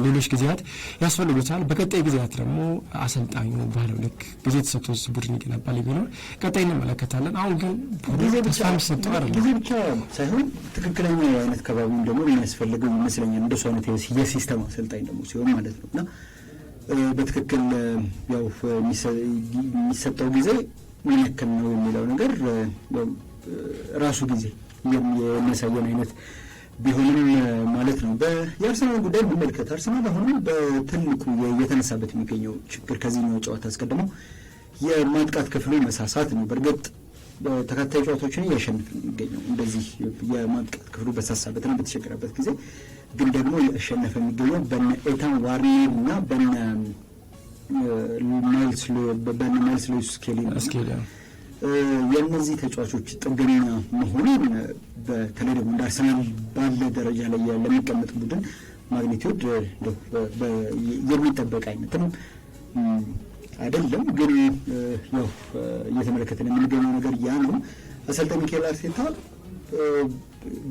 ሌሎች ጊዜያት ያስፈልጉታል። በቀጣይ ጊዜያት ደግሞ አሰልጣኙ ባለው ልክ ጊዜ ተሰጥቶ ቡድን ይገነባል የሚለው ቀጣይ እንመለከታለን። አሁን ግን ተስፋ የሚሰጠው አይደለም። ጊዜ ብቻ ሳይሆን ትክክለኛ አይነት ከባቢም ደግሞ የሚያስፈልገው ይመስለኛል። እንደሱ አይነት የሲስተም አሰልጣኝ ደግሞ ሲሆን ማለት ነው እና በትክክል ያው የሚሰጠው ጊዜ ምን ያክል ነው የሚለው ነገር ራሱ ጊዜ የሚያሳየን አይነት ቢሆንም ማለት ነው። የአርሰናል ጉዳይ እንመልከት። አርሰናል አሁንም በትልቁ የተነሳበት የሚገኘው ችግር ከዚህኛው ጨዋታ አስቀድሞ የማጥቃት ክፍሉ መሳሳት ነው። በእርግጥ ተከታታይ ጨዋታዎችን እያሸነፈ ነው የሚገኘው እንደዚህ የማጥቃት ክፍሉ በሳሳበትና በተቸገረበት ጊዜ ግን ደግሞ እያሸነፈ የሚገኘው በነ ኤታን ዋርኔር እና በነ ማይልስ ሉዊስ ስኬሊ የእነዚህ ተጫዋቾች ጥገኛ መሆኑን በተለይ ደግሞ እንደ አርሰናል ባለ ደረጃ ላይ ለሚቀመጥ ቡድን ማግኒቲዩድ የሚጠበቅ አይነትም አይደለም። ግን ያው እየተመለከትን የምንገኘው ነገር ያ ነው። አሰልጣኝ ሚኬል አርቴታ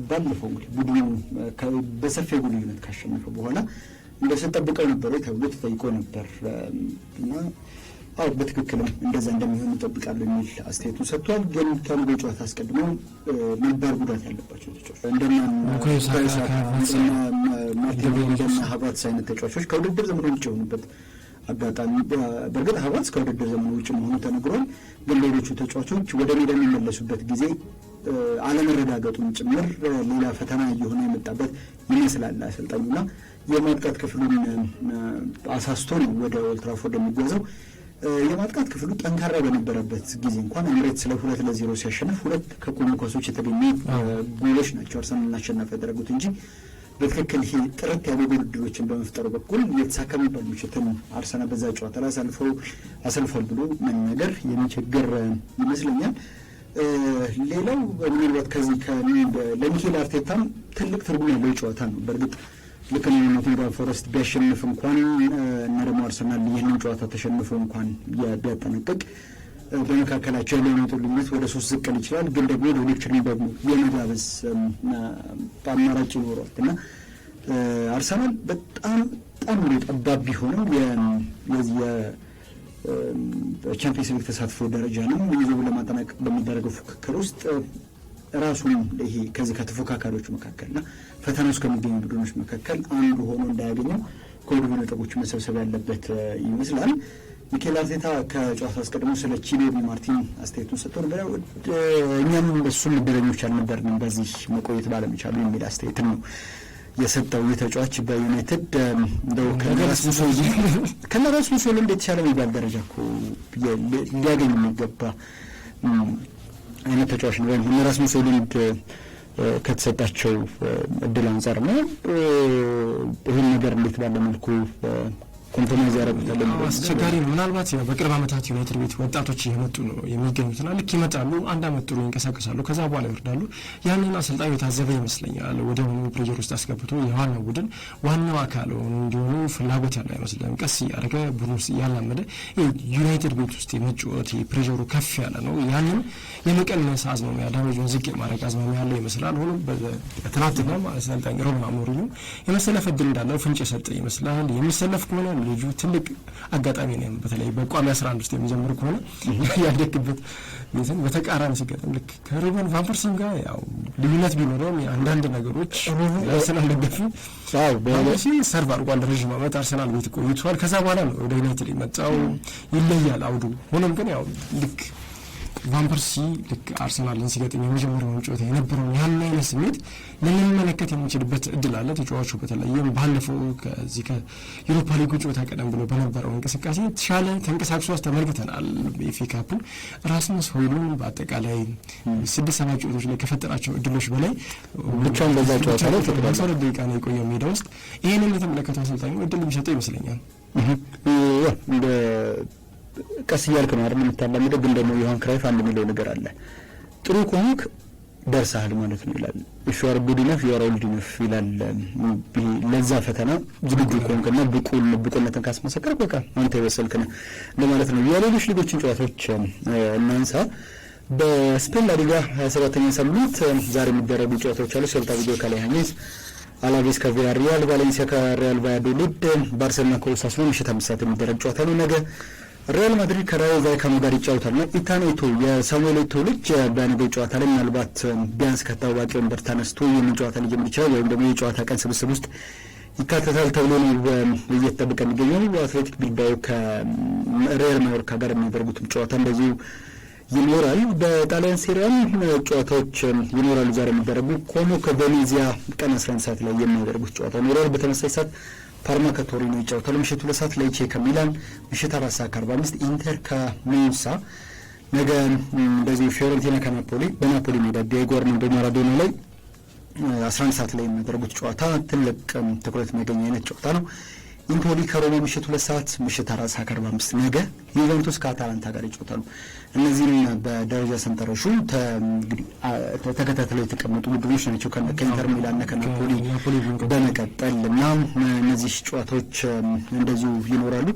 ባለፈው እንግዲህ ቡድኑ በሰፊ ጎል ልዩነት ካሸነፈ በኋላ እንደተጠበቀው ነበር ተብሎ ተጠይቆ ነበር እና አዎ በትክክልም እንደዛ እንደሚሆን እንጠብቃለን የሚል አስተያየቱን ሰጥቷል። ግን ከነገ ጨዋታ አስቀድሞ ነባር ጉዳት ያለባቸው ተጫዋቾች እንደና ሀቫርትዝ አይነት ተጫዋቾች ከውድድር ዘመኑ ውጭ የሆኑበት አጋጣሚ በእርግጥ ሀቫርትዝ ከውድድር ዘመኑ ውጭ መሆኑ ተነግሯል። ግን ሌሎቹ ተጫዋቾች ወደ ሜዳ የሚመለሱበት ጊዜ አለመረጋገጡን ጭምር ሌላ ፈተና እየሆነ የመጣበት ይመስላል። አሰልጣኙና የማጥቃት ክፍሉን አሳስቶ ነው ወደ ኦልድ ትራፎርድ የሚጓዘው። የማጥቃት ክፍሉ ጠንካራ በነበረበት ጊዜ እንኳን ኤምሬትስ ላይ 2-0 ሲያሸንፍ 2 ከቆሙ ኳሶች የተገኙ ጎሎች ናቸው አርሰናልን አሸናፊ ያደረጉት እንጂ በትክክል ይሄ ጥርት ያሉ ውድድሮችን በመፍጠሩ በኩል የተሳካ የሚባል ምሽትን አርሰናል በዛ ጨዋታ ላይ አሰልፏል ብሎ መናገር የሚቸግር ይመስለኛል። ሌላው ምናልባት ከዚህ ለሚኬል አርቴታም ትልቅ ትርጉም ያለው ጨዋታ ነው። በእርግጥ ልክ ነው ኖቲንግሃም ፎረስት ቢያሸንፍ እንኳን እና ደግሞ አርሰናል ይህንን ጨዋታ ተሸንፎ እንኳን ቢያጠናቅቅ በመካከላቸው ያለው ነጥብ ልዩነት ወደ 3 ዝቅ ይችላል። ግን ደግሞ ሌሎችን ደግሞ የመጋበዝ አማራጭ ይኖረዋል እና አርሰናል በጣም ጠባብ ቢሆንም የቻምፒየንስ ሊግ ተሳትፎ ደረጃንም ይዞ ለማጠናቀቅ በሚደረገው ፉክክር ውስጥ ራሱን ይሄ ከዚህ ከተፎካካሪዎቹ መካከልና ፈተና ውስጥ ከሚገኙ ቡድኖች መካከል አንዱ ሆኖ እንዳያገኘው ከወዲሁ ነጥቦች መሰብሰብ ያለበት ይመስላል። ሚኬል አርቴታ ከጨዋታ አስቀድሞ ስለ ቺቤቢ ማርቲን አስተያየቱን ሰጥቶ ነበር። እኛም እሱም እድለኞች አልነበርንም በዚህ መቆየት ባለመቻሉ የሚል አስተያየትን ነው የሰጠው። የተጫዋች በዩናይትድ እንደው ከነራስ ሙሶሊኒ የተሻለ የሚባል ደረጃ እኮ ሊያገኝ የሚገባ አይነት ተጫዋች ነው። ወይም ራስ ሙሶሊኒ ከተሰጣቸው እድል አንጻር ነው ይህን ነገር እንዴት ባለ መልኩ ኮምፕሮማይዝ ያደረጉታል አስቸጋሪ ነው። ምናልባት በቅርብ ዓመታት ዩናይትድ ቤት ወጣቶች እየመጡ ነው የሚገኙትና ልክ ይመጣሉ፣ አንድ አመት ጥሩ ይንቀሳቀሳሉ፣ ከዛ በኋላ ይወርዳሉ። ያንን አሰልጣኙ የታዘበ ይመስለኛል። ወደ ሆኑ ፕሬዠር ውስጥ አስገብቶ የዋናው ቡድን ዋናው አካል እንዲሆኑ ፍላጎት ያለው አይመስልም። ቀስ እያደረገ ቡድን ውስጥ እያላመደ ዩናይትድ ቤት ውስጥ የመጫወት ፕሬዠሩ ከፍ ያለ ነው። ያንን የመቀነስ አዝማሚያ ዳሜጁን ዝቅ የማድረግ አዝማሚያ ያለው ይመስላል። ሆኖም በትናንትና አሰልጣኝ ሩበን አሞሪም የመሰለፍ እድል እንዳለው ፍንጭ የሰጠ ይመስላል። የሚሰለፍ ከሆነ ልጁ ትልቅ አጋጣሚ ነው። በተለይ በቋሚ 11 ውስጥ የሚጀምር ከሆነ ያደግበት ቤትን በተቃራኒ ሲገጥም ልክ ከሩበን ቫን ፐርሲም ጋር ያው ልዩነት ቢኖረውም አንዳንድ ነገሮች አርሰናል ደጋፊ ሰርቭ አድርጓል። ረዥም ዓመት አርሰናል ቤት ቆይቷል። ከዛ በኋላ ነው ወደ ዩናይትድ የመጣው። ይለያል አውዱ። ሆኖም ግን ያው ልክ ቫን ፐርሲ ልክ አርሰናልን ሲገጥም የመጀመሪያውን ጨዋታ የነበረውን ያን አይነት ስሜት ልንመለከት የምንችልበት እድል አለ። ተጫዋቹ በተለይም ባለፈው ከዚህ ከዩሮፓ ሊጉ ጨዋታ ቀደም ብሎ በነበረው እንቅስቃሴ የተሻለ ተንቀሳቅሶ ተመልክተናል። በኤፍኤ ካፕ ራስመስ ሆይሉንድ በአጠቃላይ 6-7 ጨዋታዎች ላይ ከፈጠራቸው እድሎች በላይ ብቻውን በዛ ጨዋታ ላይ ተቀዳሚ ደቂቃ ነው የቆየው ሜዳ ውስጥ። ይሄንን የተመለከተው አሰልጣኙ እድል የሚሰጠው ይመስለኛል። ቀስ እያልክ ነው አይደል የምታላምደው። ግን ደግሞ ዮሐን ክራይፍ አንድ የሚለው ነገር አለ፣ ጥሩ ከሆንክ ደርሰሃል ማለት ነው ይላል። if you are good enough you are old enough ይላል። ለዛ ፈተና ዝግጁ ከሆንክና ብቁነትን ካስመሰከርክ በቃ አንተ የበሰልክ ነህ ለማለት ነው። የሌሎች ሊጎችን ጨዋታዎች እናንሳ። በስፔን ላሊጋ 27ኛ ሳምንት ዛሬ የሚደረጉ ጨዋታዎች አሉ። ሴልታ ቪጎ ከሌሃኛስ አላቬስ ከቪያሪያል፣ ቫሌንሲያ ከሪያል ቫያዶሊድ፣ ባርሴሎና ከኦሳሱና ምሽት 5 ሰዓት የሚደረግ ጨዋታ ነው። ነገ ሪያል ማድሪድ ከራዮ ቫይካኖ ጋር ይጫወታል። ኢታን ኤቶ የሳሙኤል ኤቶ ልጅ በነገው ጨዋታ ላይ ምናልባት ቢያንስ ከታዋቂ ወንበር ተነስቶ ይህንን ጨዋታ ሊጀምር ይችላል ወይም ደግሞ የጨዋታ ቀን ስብስብ ውስጥ ይካተታል ተብሎ ነው እየተጠበቀ የሚገኘው። አትሌቲክ ቢልባኦ ከሪያል ማዮርካ ጋር የሚያደርጉት ጨዋታ እንደዚሁ ይኖራል። በጣሊያን ሴሪያም ጨዋታዎች ይኖራሉ። ዛሬ የሚደረጉ ኮሞ ከቬኔዚያ ቀን 11 ሰዓት ላይ የሚያደርጉት ጨዋታ ይኖራል። በተመሳሳይ ሰዓት ፓርማ ከቶሪኖ ይጫወታሉ። ምሽት 2 ሰዓት ሌቼ ከሚላን፣ ምሽት 4 ሰዓት ከ45 ኢንተር ከሜንሳ፣ ነገ እንደዚሁ ፊዮረንቲና ከናፖሊ በናፖሊ ሜዳ ዲዬጎ አርማንዶ ማራዶና ላይ 11 ሰዓት ላይ የሚያደርጉት ጨዋታ ትልቅ ትኩረት የሚያገኝ አይነት ጨዋታ ነው። ኢምፖሊ ከሮማ ምሽት 2 ሰዓት፣ ምሽት 4 ሰዓት ከ45 ነገ ዩቬንቱስ ከአታላንታ ጋር ይጫወታሉ። እነዚህም በደረጃ ሰንጠረዡ እንግዲህ ተከታትለው የተቀመጡ ቡድኖች ናቸው ከኢንተር ሚላንና ከናፖሊ በመቀጠል እና እነዚህ ጨዋታዎች እንደዚሁ ይኖራሉ።